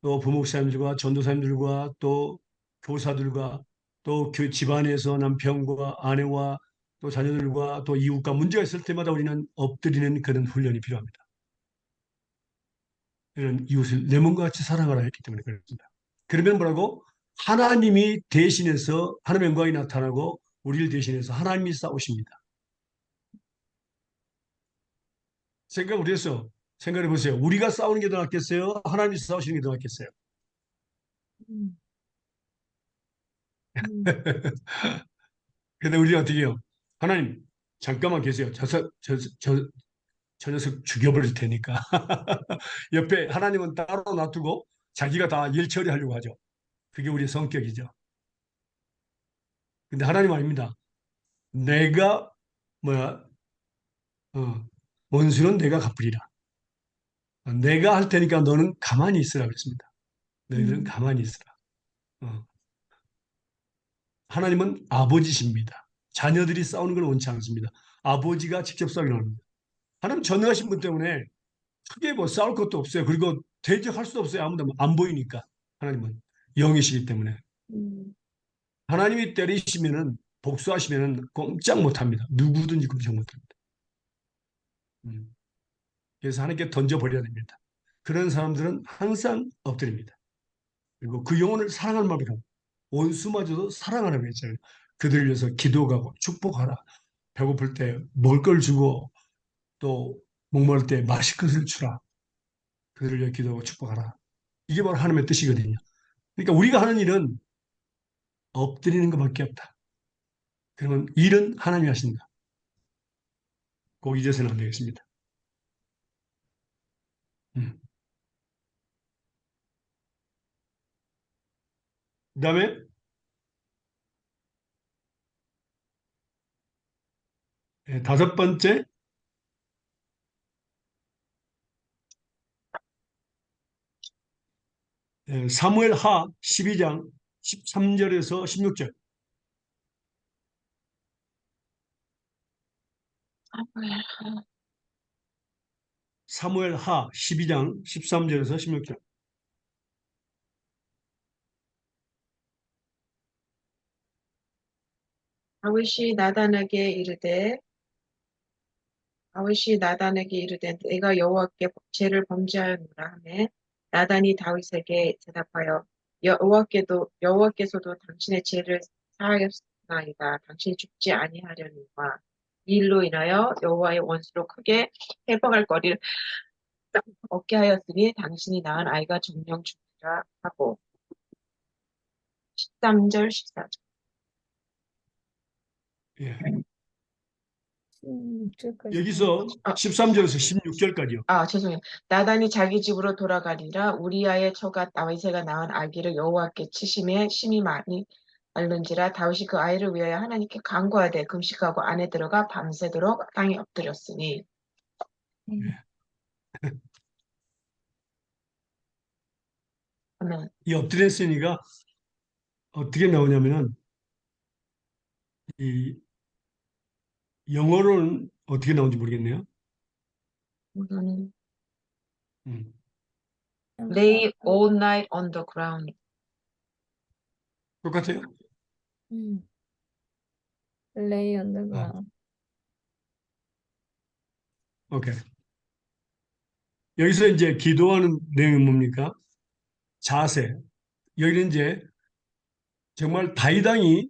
부목사님들과 전도사님들과 또 교사들과 또 집안에서 남편과 아내와 또 자녀들과 또 이웃과 문제가 있을 때마다 우리는 엎드리는 그런 훈련이 필요합니다. 이런 이웃을 내 몸과 같이 사랑하라 했기 때문에 그렇습니다. 그러면 뭐라고? 하나님이 대신해서 하나님의 영광이 나타나고 우리를 대신해서 하나님이 싸우십니다. 우리 해서 생각해 보세요. 우리가 싸우는 게 더 낫겠어요? 하나님이 싸우시는 게 더 낫겠어요? 음. 음. 근데 우리가 어떻게 해요? 하나님, 잠깐만 계세요. 저 녀석 죽여버릴 테니까. 옆에 하나님은 따로 놔두고 자기가 다 일 처리하려고 하죠. 그게 우리의 성격이죠. 근데 하나님 아닙니다. 내가, 뭐야, 원수는 내가 갚으리라. 내가 할 테니까 너는 가만히 있으라 그랬습니다. 너희들은 음. 가만히 있으라. 어. 하나님은 아버지십니다. 자녀들이 싸우는 걸 원치 않습니다. 아버지가 직접 싸우기 합니다. 하나님 전능하신 분 때문에 크게 뭐 싸울 것도 없어요. 그리고 대적할 수도 없어요. 아무도 안 보이니까. 하나님은 영이시기 때문에. 음, 하나님이 때리시면은 복수하시면은 꼼짝 못합니다. 누구든지 꼼짝 못합니다. 음. 그래서 하나님께 던져버려야 됩니다. 그런 사람들은 항상 엎드립니다. 그리고 그 영혼을 사랑할 마음으로 원수마저도 사랑하라고 했잖아요. 그들을 위해서 기도하고 축복하라. 배고플 때 먹을 걸 주고 또 목마를 때 마실 것을 주라. 그들을 위해 기도하고 축복하라. 이게 바로 하나님의 뜻이거든요. 그러니까 우리가 하는 일은 엎드리는 것밖에 없다. 그러면 일은 하나님이 하신다. 꼭 잊어서는 안 되겠습니다. 음. 그다음에 다섯 번째 사무엘하 12장 13절에서 16절. 아, 뭐야. 사무엘하 12장 13절에서 16절. 다윗이 나단에게 이르되 다윗이 나단에게 이르되 내가 여호와께 죄를 범죄하였노라 하매 나단이 다윗에게 대답하여 여호와께서도 당신의 죄를 사하였나이다. 당신이 죽지 아니하려니와 이 일로 인하여 여호와의 원수로 크게 해방할 거리를 얻게 하였으니 당신이 낳은 아이가 정령 죽으리라 하고 13절 14절. 예. 어쩔까지. 여기서 13절에서 16절까지요. 죄송해요. 나단이 자기 집으로 돌아가리라. 우리아의 처가 다윗에게 낳은 아기를 여호와께 치심에 심히 많이 앓는지라. 다윗이 그 아이를 위하여 하나님께 간구하되 금식하고 안에 들어가 밤새도록 땅에 엎드렸으니. 아멘. 이 엎드렸으니까 어떻게 나오냐면은 이 영어로는 어떻게 나오는지 모르겠네요. 우선은 음. lay all night on the ground. 똑같아요? Lay on the 아, ground. 오케이. 여기서 이제 기도하는 내용이 뭡니까? 자세. 여기는 이제 정말 다윗 왕이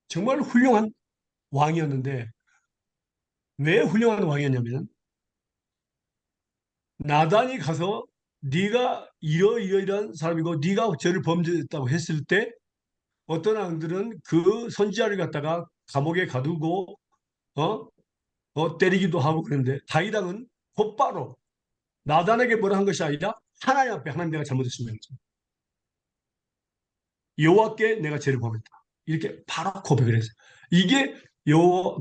정말 훌륭한 왕이었는데 왜 훌륭한 왕이었냐면 나단이 가서 네가 이러이러이러한 사람이고 네가 죄를 범죄했다고 했을 때 어떤 왕들은 그 선지자를 갖다가 감옥에 가두고 어? 때리기도 하고 그랬는데 다윗 왕은 곧바로 나단에게 뭐라 한 것이 아니라 하나님 앞에 하나님 내가 잘못했습니다. 여호와께 내가 죄를 범했다. 이렇게 바로 고백을 했어요. 이게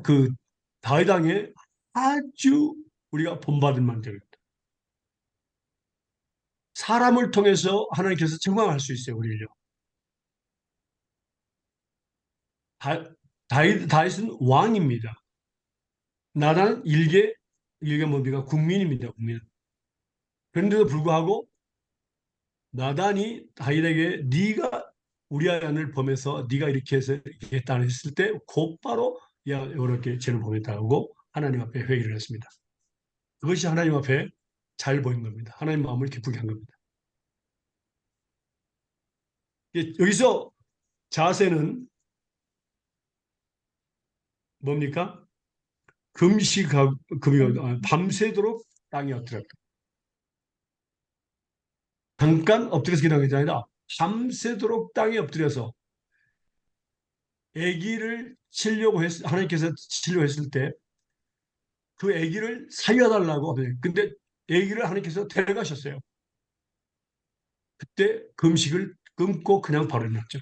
그 다윗 왕의 아주 우리가 본받을 만큼 사람을 통해서 하나님께서 정황할 수 있어요, 우리를요. 다윗은 왕입니다. 나단 일개 뭡니까? 국민입니다, 국민. 그런데도 불구하고 나단이 다윗에게 네가 우리아의 아내를 범해서 네가 이렇게 해서 이렇게 했다 했을 때 곧바로 야 이렇게 죄를 범했다고 하나님 앞에 회개를 했습니다. 그것이 하나님 앞에 잘 보인 겁니다. 하나님 마음을 기쁘게 한 겁니다. 여기서 자세는 뭡니까? 밤새도록 땅에 엎드렸다. 잠깐 엎드려서 기도한 게 아니라 밤새도록 땅에 엎드려서 아기를 하나님께서 치려고 했을 때 그 아기를 살려달라고. 근데 아기를 하나님께서 데려가셨어요. 그때 금식을 끊고 그냥 바로 일어났죠.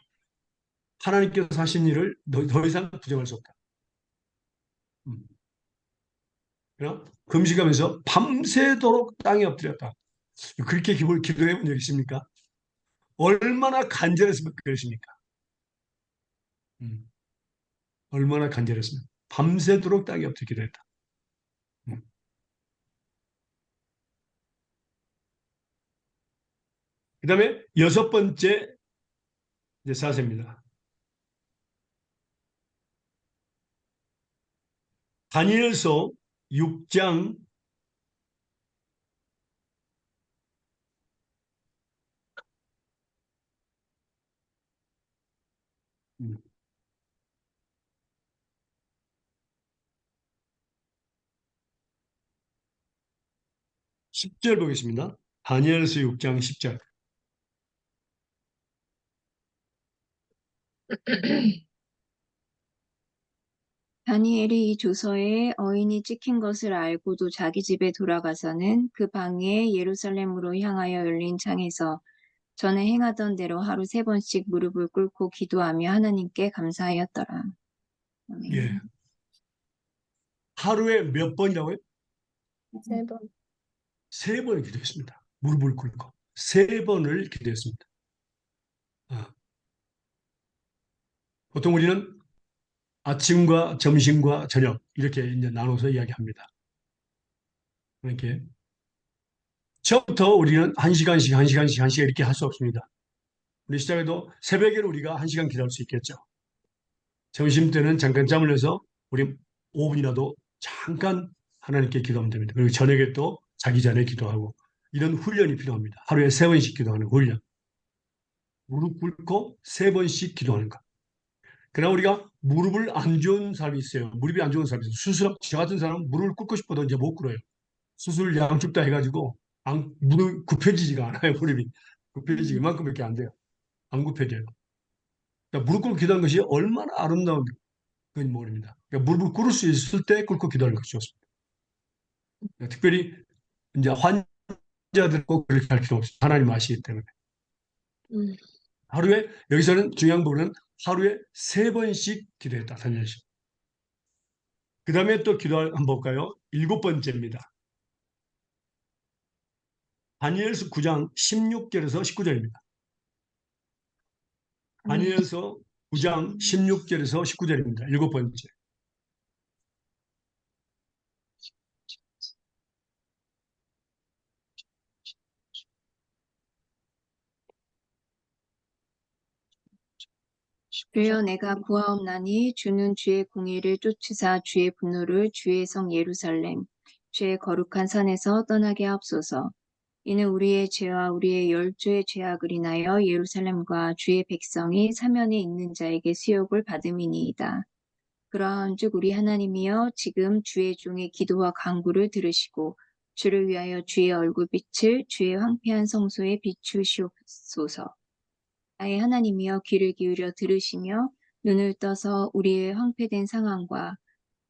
하나님께서 하신 일을 더 이상 부정할 수 없다. 그냥 금식하면서 밤새도록 땅에 엎드렸다. 그렇게 기도해 본 적 있습니까? 얼마나 간절했으면 그러십니까? 음, 얼마나 간절했으면 밤새도록 땅에 엎드려 기도했다. 음. 그 다음에 여섯 번째 이제 사세입니다. 다니엘서 6장 10절 보겠습니다. 다니엘서 6장 10절. 다니엘이 이 조서에 어인이 찍힌 것을 알고도 자기 집에 돌아가서는 그 방에 예루살렘으로 향하여 열린 창에서 전에 행하던 대로 하루 3번씩 무릎을 꿇고 기도하며 하나님께 감사하였더라. 아멘. 예. 하루에 몇 번이라고요? 3번. 3번을 기도했습니다. 무릎을 꿇고 3번을 기도했습니다. 아. 보통 우리는 아침과 점심과 저녁 이렇게 이제 나눠서 이야기합니다. 이렇게 처음부터 우리는 1시간씩 1시간씩 1시간 이렇게 할 수 없습니다. 우리 시작해도 새벽에는 우리가 1시간 기도할 수 있겠죠. 점심 때는 잠깐 짬을 내서 우리 5분이라도 잠깐 하나님께 기도하면 됩니다. 그리고 저녁에 또 자기 전에 기도하고 이런 훈련이 필요합니다. 하루에 3번씩 기도하는 훈련. 무릎 꿇고 3번씩 기도하는 것. 그러나 우리가 무릎을 안 좋은 사람이 있어요. 무릎이 안 좋은 사람이 있어요. 저 같은 사람은 무릎을 꿇고 싶어도 이제 못 꿇어요. 수술 양쪽 다 해가지고 무릎 굽혀지지가 않아요. 무릎이 굽혀지기 이만큼밖에 안 돼요. 안 굽혀져요. 그러니까 무릎 꿇고 기도하는 것이 얼마나 아름다운 건지 모릅니다. 그러니까 무릎을 꿇을 수 있을 때 꿇고 기도하는 것이 좋습니다. 그러니까 특별히 이제 환자들 꼭 그렇게 할 필요 없어요. 하나님 아시기 때문에. 음, 하루에 여기서는 중요한 부분은 하루에 3번씩 기도했다. 다니엘씩. 그 다음에 또 기도 한번 볼까요? 7번째입니다. 다니엘서 9장 16절에서 19절입니다. 다니엘서 9장 16절에서 19절입니다. 7번째. 주여 내가 구하옵나니 주는 주의 공의를 쫓으사 주의 분노를 주의 성 예루살렘 주의 거룩한 산에서 떠나게 하옵소서. 이는 우리의 죄와 우리의 열조의 죄악을 인하여 예루살렘과 주의 백성이 사면에 있는 자에게 수욕을 받음이니이다. 그러한즉 우리 하나님이여 지금 주의 종의 기도와 간구를 들으시고 주를 위하여 주의 얼굴빛을 주의 황폐한 성소에 비추시옵소서. 나의 하나님이여 귀를 기울여 들으시며 눈을 떠서 우리의 황폐된 상황과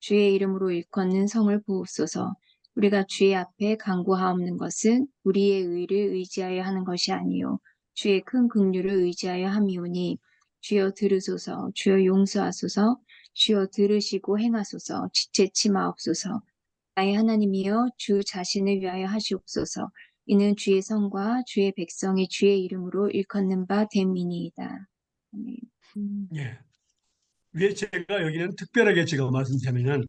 주의 이름으로 일컫는 성을 보옵소서. 우리가 주의 앞에 간구하옵는 것은 우리의 의를 의지하여 하는 것이 아니요 주의 큰 긍휼을 의지하여 함이오니 주여 들으소서. 주여 용서하소서. 주여 들으시고 행하소서. 지체치 마옵소서. 나의 하나님이여 주 자신을 위하여 하시옵소서. 이는 주의 성과 주의 백성이 주의 이름으로 일컫는 바 됨이니이다. 아멘. 예. 왜 제가 여기는 특별하게 제가 말씀드리면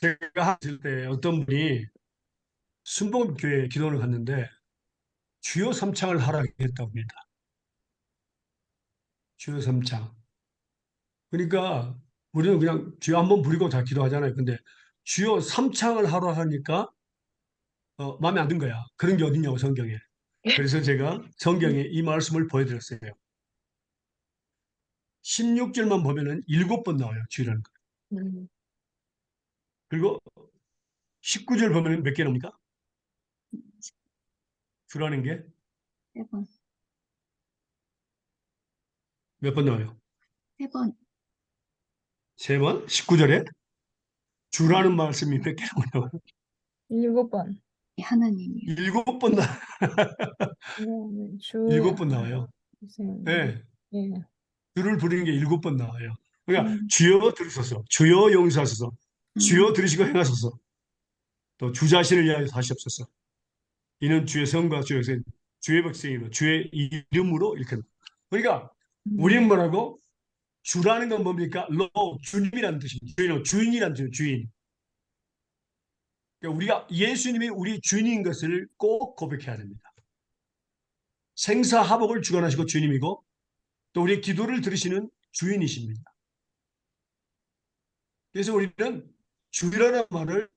제가 했을 때 어떤 분이 순복음교회 기도를 갔는데 주여 삼창을 하라 했다고 합니다. 주여 삼창. 그러니까 우리는 그냥 주여 한번 부리고 다 기도하잖아요. 근데 주여 삼창을 하라 하니까 마음에 안 든 거야. 그런 게 어딨냐고 성경에. 그래서 제가 성경에 이 말씀을 보여드렸어요. 16절만 보면은 7번 나와요. 주라는 거. 음, 그리고 19절 보면은 몇 개 나옵니까? 주라는 게 세 번, 몇 번 나와요? 세 번. 3번? 19절에 주라는 말씀이 몇 개 나와요? 7번. 하나님이요. 7번 나, 주 7번 나와요. 선생님. 예. 예. 주를 부르는 게 7번 나와요. 그러니까 음, 주여 들으소서, 주여 용서하소서, 주여 음, 들으시고 행하소서, 또 주 자신을 위하여 하시옵소서. 이는 주의 성과 주의 백성, 주의 백성이로 주의 이름으로 이렇게. 그러니까 우리는 뭐라고? 주라는 건 뭡니까? 주님이라는 뜻입니다. 주인은 주인이라는 뜻이에요. 주인. 그러니까 우리가 예수님이 우리 주인인 것을 꼭 고백해야 됩니다. 생사하복을 주관하시고 주님이고 또 우리의 기도를 들으시는 주인이십니다. 그래서 우리는 주라는 말을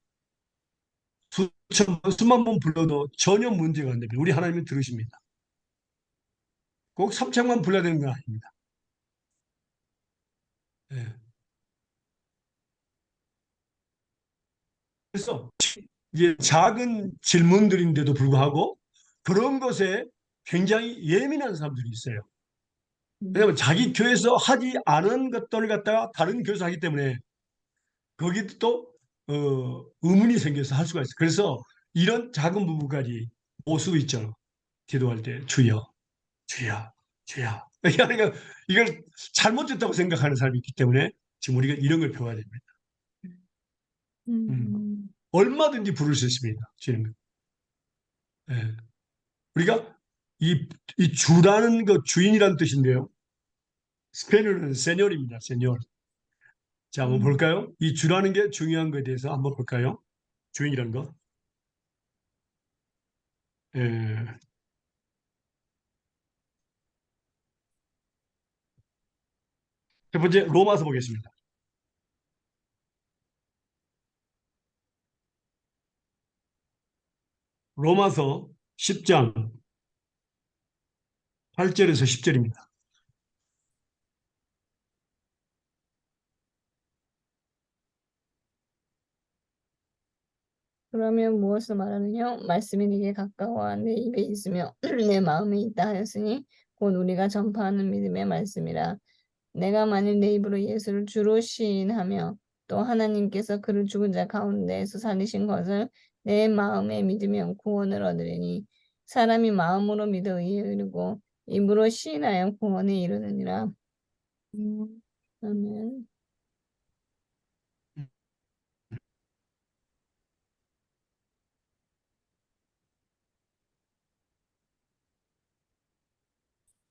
수천 번, 수만 번 불러도 전혀 문제가 안 됩니다. 우리 하나님은 들으십니다. 꼭 삼창만 불러야 되는 건 아닙니다. 예. 그래서 이게 작은 질문들인데도 불구하고 그런 것에 굉장히 예민한 사람들이 있어요. 왜냐하면 자기 교회에서 하지 않은 것들을 갖다가 다른 교회에서 하기 때문에 거기도 또 의문이 생겨서 할 수가 있어요. 그래서 이런 작은 부분까지 모수 있죠. 기도할 때 주여, 주여, 주여. 그러니까 이걸 잘못됐다고 생각하는 사람이 있기 때문에 지금 우리가 이런 걸 배워야 됩니다. 음. 음, 얼마든지 부를 수 있습니다. 주님. 예. 우리가 이 주라는 그 주인이라는 뜻인데요. 스페인어는 세뇨입니다. 세뇨. 자, 한번 볼까요? 이 주라는 게 중요한 것에 대해서 한번 볼까요? 주인이라는 거. 예. 첫 번째 로마서 보겠습니다. 로마서 10장 8절에서 10절입니다. 그러면 무엇을 말하느냐? 말씀이 네게 가까워 내 입에 있으며 내 마음에 있다 하였으니 곧 우리가 전파하는 믿음의 말씀이라. 내가 만일 내 입으로 예수를 주로 시인하며 또 하나님께서 그를 죽은 자 가운데에서 살리신 것을 내 마음에 믿으면 구원을 얻으리니 사람이 마음으로 믿어 의에 이르고 입으로 시인하여 구원에 이르느니라. 아멘.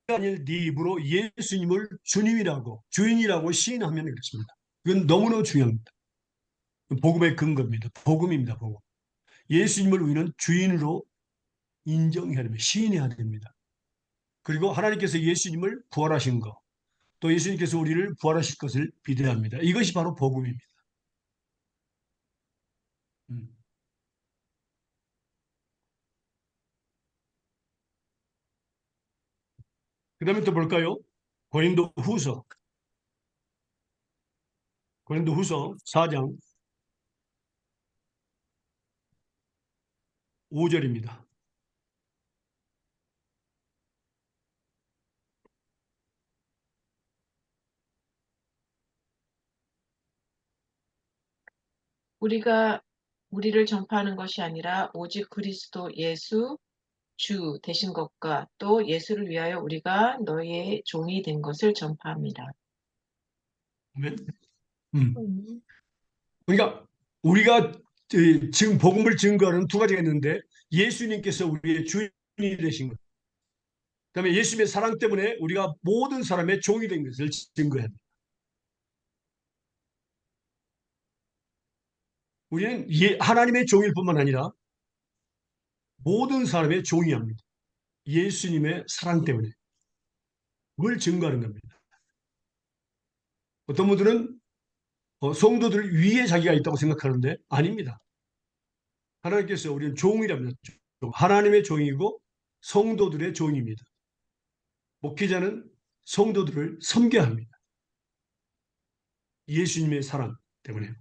아닐 네 입으로 예수님을 주님이라고 주인이라고 시인하면 그렇습니다. 이건 너무너무 중요합니다. 복음의 근거입니다. 복음입니다. 복음. 예수님을 우리는 주인으로 인정해야 됩니다. 시인해야 됩니다. 그리고 하나님께서 예수님을 부활하신 것, 또 예수님께서 우리를 부활하실 것을 비대합니다. 이것이 바로 복음입니다. 음. 그 다음에 또 볼까요? 고린도 후서. 고린도 후서 4장 5절입니다. 우리가 우리를 전파하는 것이 아니라 오직 그리스도 예수 주 되신 것과 또 예수를 위하여 우리가 너희의 종이 된 것을 전파합니다. 아멘. 음. 음. 그러니까 우리가 지금 복음을 증거하는 두 가지가 있는데 예수님께서 우리의 주인이 되신 것. 그다음에 예수님의 사랑 때문에 우리가 모든 사람의 종이 된 것을 증거합니다. 우리는 하나님의 종일 뿐만 아니라 모든 사람의 종이 합니다. 예수님의 사랑 때문에. 그걸 증거하는 겁니다. 어떤 분들은 성도들 위에 자기가 있다고 생각하는데 아닙니다. 하나님께서 우리는 종이랍니다. 하나님의 종이고 성도들의 종입니다. 목회자는 성도들을 섬겨야 합니다. 예수님의 사랑 때문에.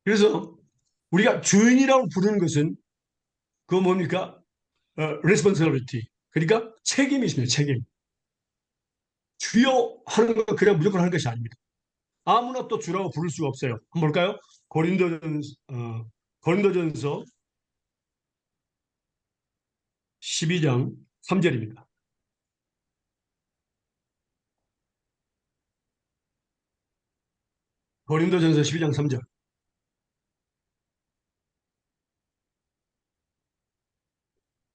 그래서 우리가 주인이라고 부르는 것은 그거 뭡니까? responsibility. 그러니까 책임이 있습니다. 책임. 주여 하는 건 그냥 무조건 하는 것이 아닙니다. 아무나 또 주라고 부를 수가 없어요. 한번 볼까요? 고린도전서 12장 3절입니다. 고린도전서 12장 3절.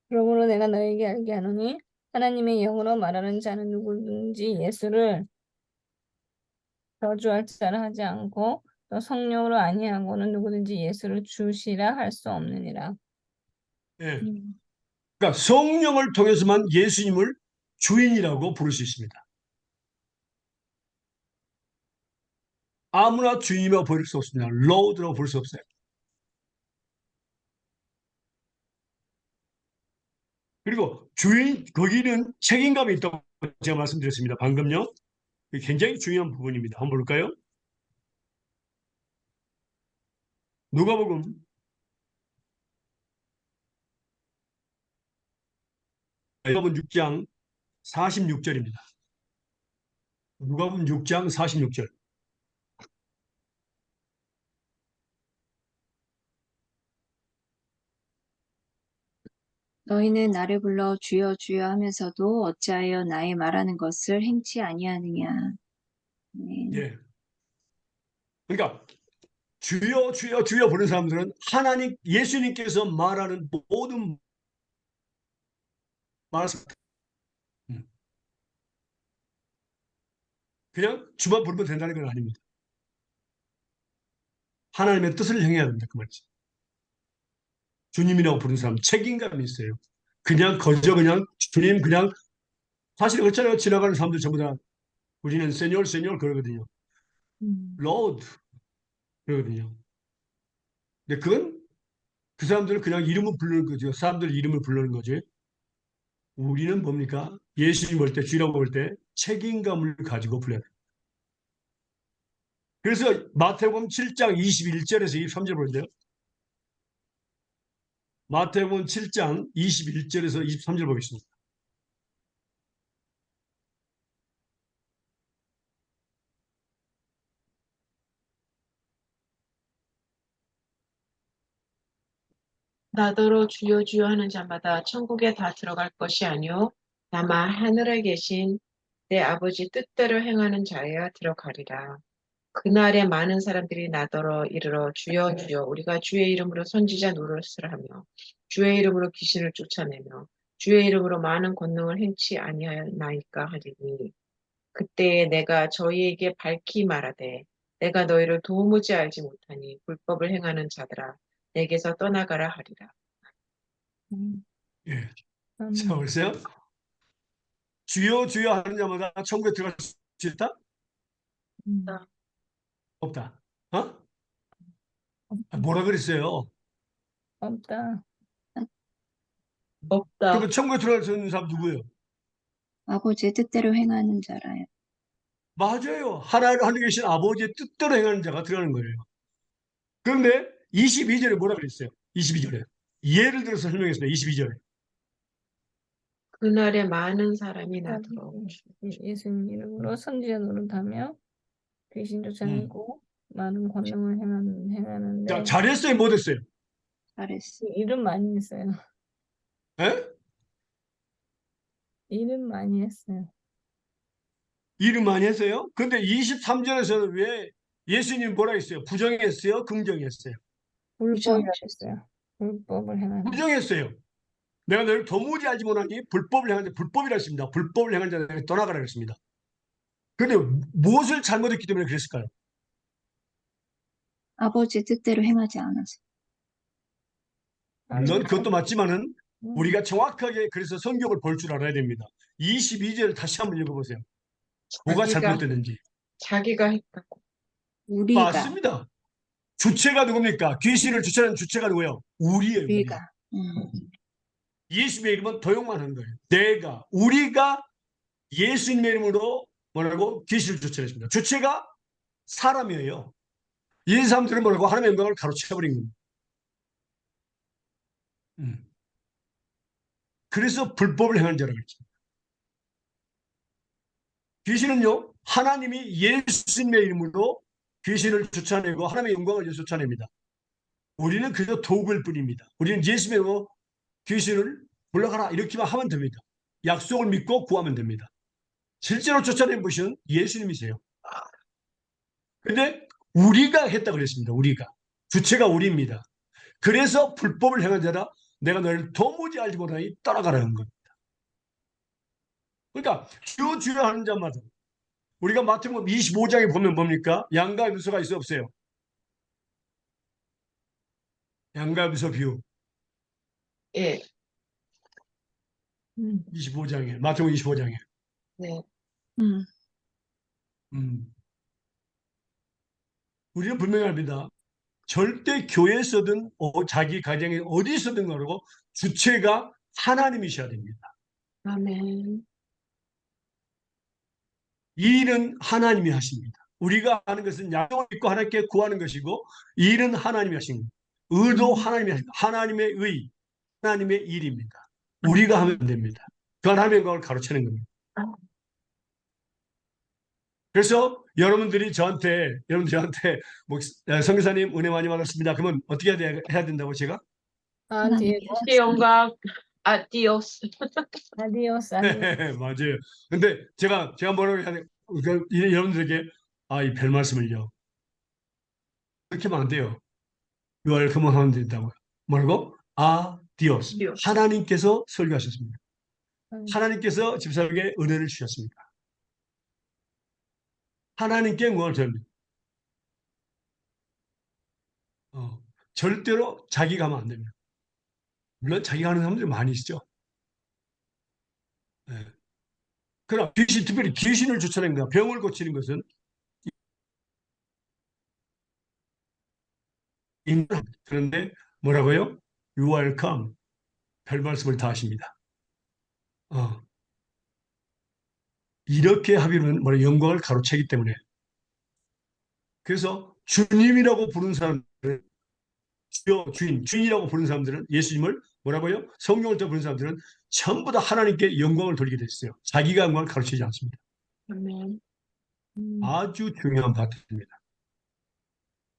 그러므로 내가 너에게 알게 하노니 하나님의 영으로 말하는 자는 누구든지 예수를 저주할 자라 하지 않고 또 성령으로 아니하고는 누구든지 예수를 주시라 할 수 없느니라. 예. 음. 그러니까 성령을 통해서만 예수님을 주인이라고 부를 수 있습니다. 아무나 주인이라고 부를 수 없습니다. Lord라고 부를 수 없어요. 그리고 주인, 거기는 책임감이 있다고 제가 말씀드렸습니다. 방금요. 굉장히 중요한 부분입니다. 한번 볼까요? 누가복음 6장 46절입니다. 누가복음 6장 46절. 너희는 나를 불러 주여 주여 하면서도 어찌하여 나의 말하는 것을 행치 아니하느냐. 네. 예. 그러니까 주여 주여 주여 부르는 사람들은 하나님 예수님께서 말하는 모든 말 그냥 주만 부르면 된다는 건 아닙니다. 하나님의 뜻을 행해야 된다 그 말이죠. 주님이라고 부르는 사람 책임감이 있어요. 그냥 거저 그냥 주님 그냥 사실 그렇잖아요. 지나가는 사람들 전부 다 우리는 세뇨 세뇨 그러거든요. 로드 그러거든요. 근데 그건 그 사람들은 그냥 이름을 부르는 거죠. 사람들 이름을 부르는 거지. 우리는 뭡니까? 예수님 볼 때, 주라고 볼 때 책임감을 가지고 불러야 돼요. 그래서 마태복음 7장 21절에서 23절 보는데요. 마태복음 7장 21절에서 23절 보겠습니다. 나더러 주여 주여 하는 자마다 천국에 다 들어갈 것이 아니요 다만 하늘에 계신 내 아버지 뜻대로 행하는 자여야 들어가리라. 그날에 많은 사람들이 나더러 이르러 주여 주여 우리가 주의 이름으로 선지자 노릇을 하며 주의 이름으로 귀신을 쫓아내며 주의 이름으로 많은 권능을 행치 아니하나이까 하리니 그때에 내가 저희에게 밝히 말하되 내가 너희를 도무지 알지 못하니 불법을 행하는 자들아 내게서 떠나가라 하리라. 음. 예. 음. 자, 보세요. 주여 주여 하는 자마다 천국에 들어갈 수 있다? 음. 없다. 어? 없다. 뭐라 그랬어요? 없다. 없다. 그러면 천국에 들어갈 수 있는 사람 누구예요? 아버지의 뜻대로 행하는 자라요. 맞아요. 하나님에 계신 아버지의 뜻대로 행하는 자가 들어가는 거예요. 그런데 22절에 뭐라 그랬어요? 22절에. 예를 들어서 설명했습니다. 22절에. 그날에 많은 사람이 나더러 예수님 이름으로 선지자 노릇하며 귀신 쫓아내고 많은 권능을 자, 행하는데 잘했어요, 못했어요? 잘했어. 일은 많이 했어요. 예? 일은 많이 했어요. 일을 많이 했어요? 근데 23절에서는 왜 예수님 뭐라 했어요? 부정했어요? 긍정했어요? 불법이라 부정하셨어. 했어요. 불법을 행하는. 부정했어요. 내가 너를 도무지 알지 못하니 불법을 행한 자, 불법이라 했습니다. 불법을 행한 자에게 떠나가라 했습니다. 근데 무엇을 잘못했기 때문에 그랬을까요? 아버지 뜻대로 행하지 않아서. 물론 그것도 맞지만은 음, 우리가 정확하게 그래서 성경을 볼 줄 알아야 됩니다. 22절 다시 한번 읽어보세요. 뭐가 잘못됐는지. 자기가 했다고. 우리가, 맞습니다. 주체가 누굽니까? 귀신을 주체하는 주체가 누구예요? 우리예요, 우리. 우리가. 예수님의 이름은 도용만 한 거예요. 우리가 예수님의 이름으로 뭐라고? 귀신을 주체했습니다. 주체가 사람이에요. 이 사람들은 뭐라고? 하나님의 영광을 가로채버린 겁니다. 음. 그래서 불법을 행한 자라고 했죠. 귀신은요, 하나님이 예수님의 이름으로 귀신을 쫓아내고 하나님의 영광을 쫓아냅니다. 우리는 그저 도구일 뿐입니다. 우리는 예수님의 이름으로 귀신을 물러가라 이렇게만 하면 됩니다. 약속을 믿고 구하면 됩니다. 실제로 쫓아낸 분은 예수님이세요. 근데 우리가 했다고 그랬습니다. 우리가. 주체가 우리입니다. 그래서 불법을 행한 자라 내가 너를 도무지 알지 못하니 떠나가라는 겁니다. 그러니까 주여 하는 자마다 우리가 마태복음 25장에 보면 뭡니까? 양과 비소가 있어 없어요? 양과 비소 비유 예, 25장에 마태복음 25장에 네. 우리는 분명히 합니다. 절대 교회에서든 자기 가정에 어디서든 그러고 주체가 하나님이셔야 됩니다. 아멘. 이 일은 하나님이 하십니다. 우리가 하는 것은 약속을 믿고 하나님께 구하는 것이고 이 일은 하나님이 하신 겁니다. 의도 하나님이 하십니다. 하나님의 의, 하나님의 일입니다. 우리가 하면 안 됩니다. 그 하나님의 영광을 가로채는 겁니다. 그래서 여러분들이 저한테 성교사님 은혜 많이 받았습니다. 그러면 어떻게 해야 된다고 제가? 아디오스, 이 영광, 아디오스. 아디오스. 맞아요. 근데 제가 뭐라고 해야 돼? 여러분들에게 이 별 말씀을요. 그렇게 하면 안 돼요. 6월 그만하면 된다고요. 뭐라고? 디오스. 디오스. 하나님께서 설교하셨습니다. 하나님께서 집사에게 은혜를 주셨습니다. 하나님께 응원을 드립니다. 절대로 자기가 하면 안 됩니다. 물론 자기가 하는 사람들이 많이 있죠. 네. 그러나 특별히 귀신을 쫓아내는 것, 병을 고치는 것은 인간입니다. 그런데 뭐라고요? You are come. 별 말씀을 다 하십니다. 이렇게 하기는 영광을 가로채기 때문에. 그래서 주님이라고 부르는 사람들은 주여 주인이라고 부르는 사람들은 예수님을 뭐라고요? 성령을 또 부르는 사람들은 전부 다 하나님께 영광을 돌리게 됐어요. 자기가 영광을 가르치지 않습니다. 아멘. 아주 중요한 파트입니다.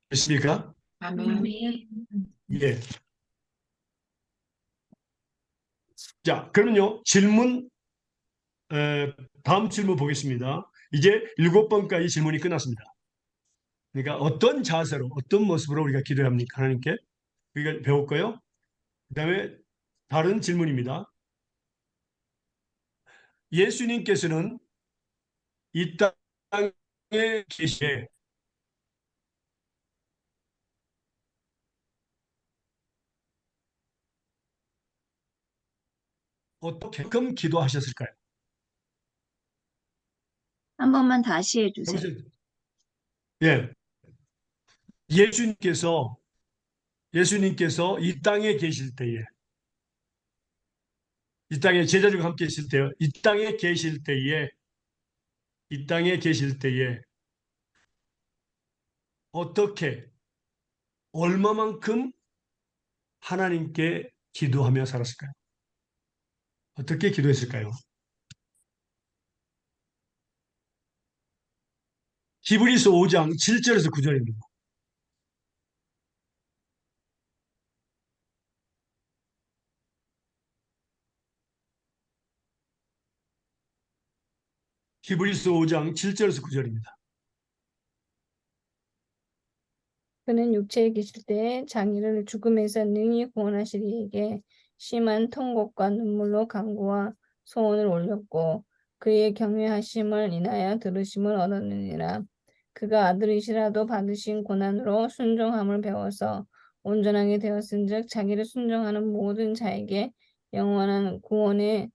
됐습니까? 아멘. 예. 자, 그러면요. 다음 질문 보겠습니다. 이제 7번까지 질문이 끝났습니다. 그러니까 어떤 자세로, 어떤 모습으로 우리가 기도해야 합니까? 하나님께. 우리가 배웠고요. 그 다음에 다른 질문입니다. 예수님께서는 이 땅에 계시에 어떻게 기도하셨을까요? 한 번만 다시 해주세요. 여기서 예, 예수님께서 이 땅에 계실 때에 이 땅에 제자들과 함께 있을 때요. 이 땅에 계실 때에 어떻게 얼마만큼 하나님께 기도하며 살았을까요? 어떻게 기도했을까요? 히브리서 5장 7절에서 9절입니다. 히브리서 5장 7절에서 9절입니다. 그는 육체에 계실 때에 자기를 죽음에서 능히 구원하시리 이에게 심한 통곡과 눈물로 간구와 소원을 올렸고 그의 경외하심을 인하여 들으심을 얻었느니라. 그가 아들이시라도 받으신 고난으로 순종함을 배워서 온전하게 되었은즉 자기를 순종하는 모든 자에게 영원한 구원의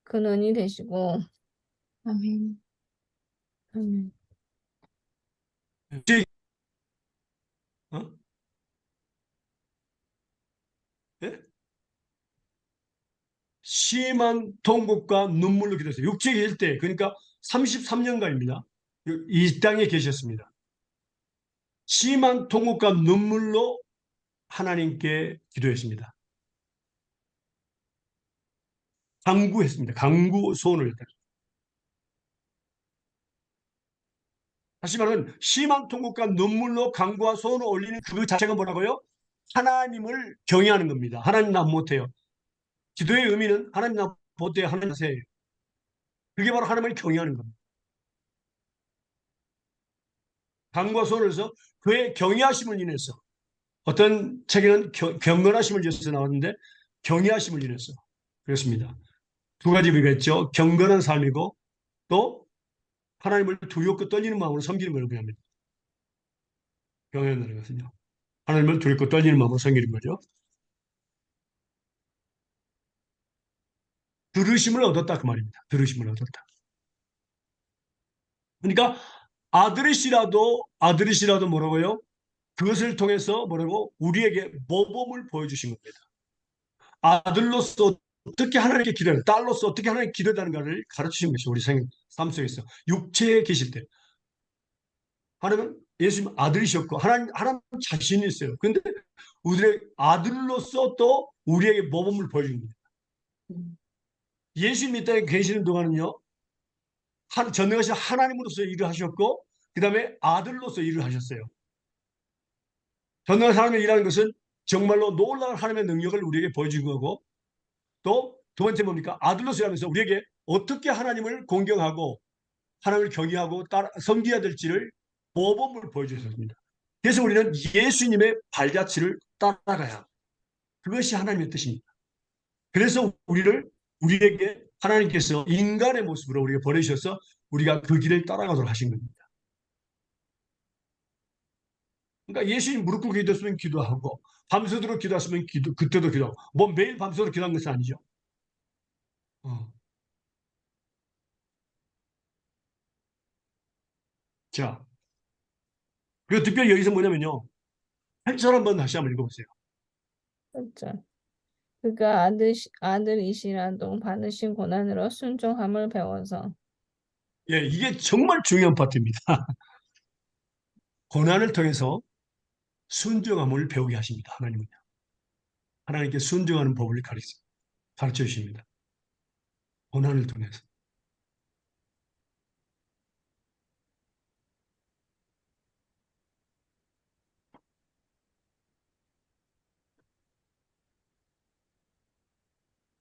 근원이 되시고 아멘. 아멘. 어? 예? 심한 통곡과 눈물로 기도했어요. 육체에 계실 때, 그러니까 33년간입니다. 이 땅에 계셨습니다. 심한 통곡과 눈물로 하나님께 기도했습니다. 간구했습니다. 간구 소원을. 다시 말하면 심한 통곡과 눈물로 간구와 소원을 올리는 그 자체가 뭐라고요? 하나님을 경외하는 겁니다. 하나님 나 못해요. 기도의 의미는 하나님 나 못해요. 하나님 하세요. 그게 바로 하나님을 경외하는 겁니다. 간구와 소원을 해서 그의 경외하심을 인해서 어떤 책에는 경건하심을 위해서 나왔는데 경외하심을 인해서 그렇습니다. 두 가지 의미가 있죠. 경건한 삶이고 또 하나님을 두렵고 떨리는 마음으로 섬기는 걸 의미합니다. 경외한다는 것은요. 하나님을 두렵고 떨리는 마음으로 섬기는 거죠. 들으심을 얻었다 그 말입니다. 들으심을 얻었다. 그러니까 아들이시라도 뭐라고요? 그것을 통해서 뭐라고 우리에게 모범을 보여주신 겁니다. 아들로서 어떻게 하나님께 기도하는, 딸로서 어떻게 하나님께 기도하는가를 가르치신 것이 우리 삶 속에서 육체에 계실 때 하나님은 예수님 아들이셨고 하나님 자신이 있어요. 근데 우리의 아들로서 또 우리에게 모범을 보여줍니다. 예수님 이 땅에 계시는 동안은요, 전능하신 하나님으로서 일을 하셨고, 그 다음에 아들로서 일을 하셨어요. 전능한 하나님의 일하는 것은 정말로 놀라운 하나님의 능력을 우리에게 보여준 거고, 또 두 번째 뭡니까? 아들로서 일하면서 우리에게 어떻게 하나님을 공경하고 하나님을 경외하고 섬겨야 될지를 모범을 보여주셨습니다. 그래서 우리는 예수님의 발자취를 따라가야 그것이 하나님의 뜻입니다. 그래서 우리에게 하나님께서 인간의 모습으로 우리가 보내셔서 우리가 그 길을 따라가도록 하신 겁니다. 그러니까 예수님 무릎 꿇고 기도했으면 기도하고 밤새도록 기도했으면 그때도 기도하고 뭐 매일 밤새도록 기도한 것은 아니죠. 어. 자, 그리고 특별히 여기서 뭐냐면요. 8절 한번 다시 한번 읽어보세요. 그렇죠. 그가 아들이시라도 받으신 고난으로 순종함을 배워서 예, 이게 정말 중요한 파트입니다. 고난을 통해서 순종함을 배우게 하십니다. 하나님은요. 하나님께 순종하는 법을 가르쳐 주십니다. 고난을 통해서.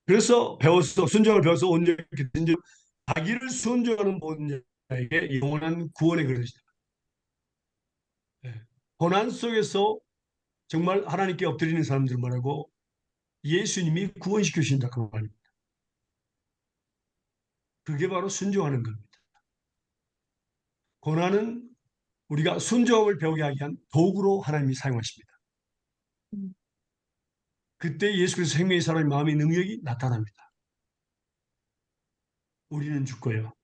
그래서 순종을 배워서 온전히 자기를 순종하는 모든 자에게 영원한 구원의 그릇이다. 예. 고난 속에서 정말 하나님께 엎드리는 사람들 말하고 예수님이 구원시켜 주신다 그 말입니다. 그게 바로 순종하는 겁니다. 고난은 우리가 순종을 배우게 하기 위한 도구로 하나님이 사용하십니다. 음. 그때 예수 그리스도 생명이 살아있는 마음의 능력이 나타납니다. 우리는 죽고요.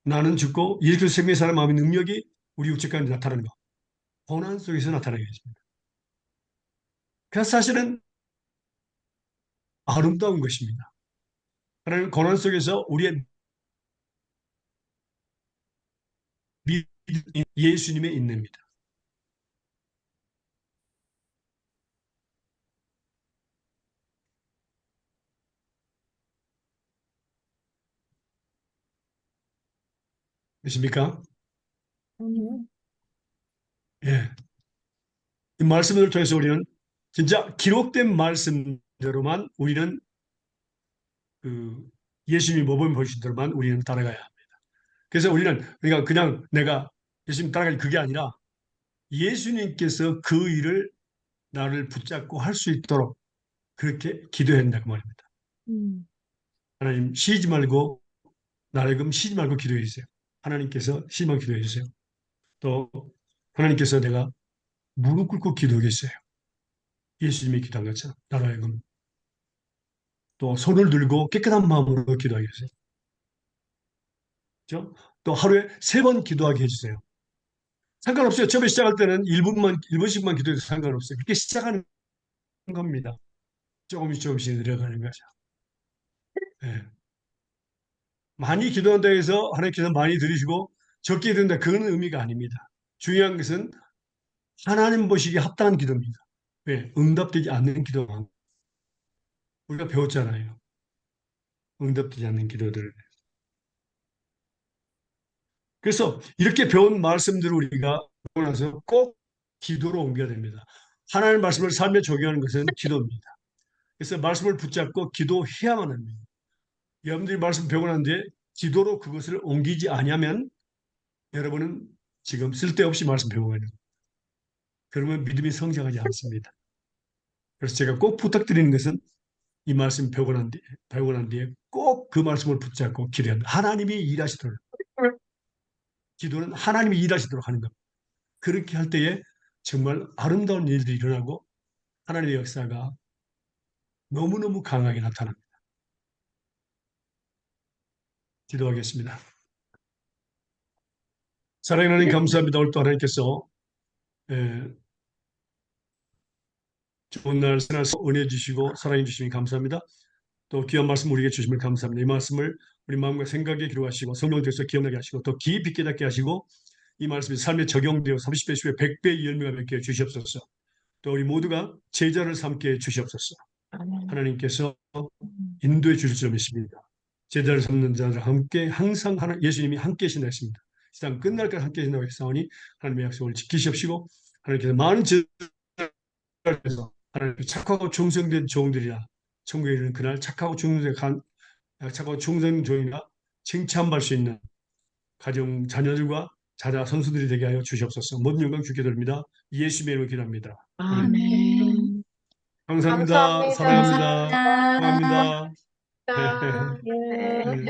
나는 죽고 예수 그리스도 생명이 살아있는 마음의 능력이 우리 육체 가운데 나타나는 것. 고난 속에서 나타나겠습니다. 그래서 사실은 아름다운 것입니다. 하나님 고난 속에서 우리의 예수님의 인내입니다. 그렇습니까? 예. 이 말씀을 통해서 우리는 진짜 기록된 말씀대로만 우리는 그 예수님이 모범 보여주신 대로만 우리는 따라가야 합니다. 그래서 우리는 그러니까 그냥 내가 예수님 따라갈 그게 아니라 예수님께서 그 일을 나를 붙잡고 할 수 있도록 그렇게 기도해야 된다 그 말입니다. 하나님 쉬지 말고 나를 쉬지 말고 기도해 주세요. 하나님께서 쉬지 말고 기도해 주세요. 또 하나님께서 내가 무릎 꿇고 기도하겠어요. 예수님이 기도한 것처럼 나로 하여금 또 손을 들고 깨끗한 마음으로 기도하게 해주세요. 그렇죠? 또 하루에 3번 기도하게 해주세요. 상관없어요. 처음에 시작할 때는 1분씩만 기도해도 상관없어요. 그렇게 시작하는 겁니다. 조금씩 늘어가는 거죠. 예. 많이 기도한다고 해서 하나님께서 많이 들으시고 적게 된다. 그건 의미가 아닙니다. 중요한 것은 하나님 보시기에 합당한 기도입니다. 왜? 응답되지 않는 기도만 우리가 배웠잖아요. 응답되지 않는 기도들을. 그래서 이렇게 배운 말씀들을 우리가 보고 나서 꼭 기도로 옮겨야 됩니다. 하나님의 말씀을 삶에 적용하는 것은 기도입니다. 그래서 말씀을 붙잡고 기도해야만 합니다. 여러분들이 말씀 배우고 난 뒤에 기도로 그것을 옮기지 않으면 여러분은 지금 쓸데없이 말씀 배우고 있는 거예요. 그러면 믿음이 성장하지 않습니다. 그래서 제가 꼭 부탁드리는 것은 이 말씀 배우고 난 뒤에 꼭 그 말씀을 붙잡고 기도합니다. 하나님이 일하시도록. 기도는 하나님이 일하시도록 하는 겁니다. 그렇게 할 때에 정말 아름다운 일들이 일어나고 하나님의 역사가 너무너무 강하게 나타납니다. 기도하겠습니다. 사랑하는 하나님 감사합니다. 오늘 또 하나님께서 좋은 날 은혜 주시고 사랑해 주시니 감사합니다. 또 귀한 말씀 우리에게 주심을 감사합니다. 이 말씀을 우리 마음과 생각에 기록하시고 성령께서 기억나게 하시고 더 깊이 깨닫게 하시고 이 말씀이 삶에 적용되어 30배, 10배, 100배 열매가 맺게 주시옵소서. 또 우리 모두가 제자를 삼게 주시옵소서. 아멘. 하나님께서 인도해 주실 줄 믿습니다. 제자를 삼는 자들 함께 항상 예수님이 함께 계신다 했습니다. 세상 끝날까지 함께 계신다고 했사오니 하나님의 약속을 지키시옵시고 하나님께서 많은 제자를 하나님 착하고 충성된 종들이라 천국에 이르는 그날 착하고 충성된 종이라 칭찬받을 수 있는 가정 자녀들과 자자 선수들이 되게 하여 주시옵소서. 모든 영광 주께 드립니다. 예수님의 이름으로 기도합니다. 아멘. 아멘. 감사합니다. 사랑합니다. 감사합니다. 사랑합니다. 감사합니다. 네. 네.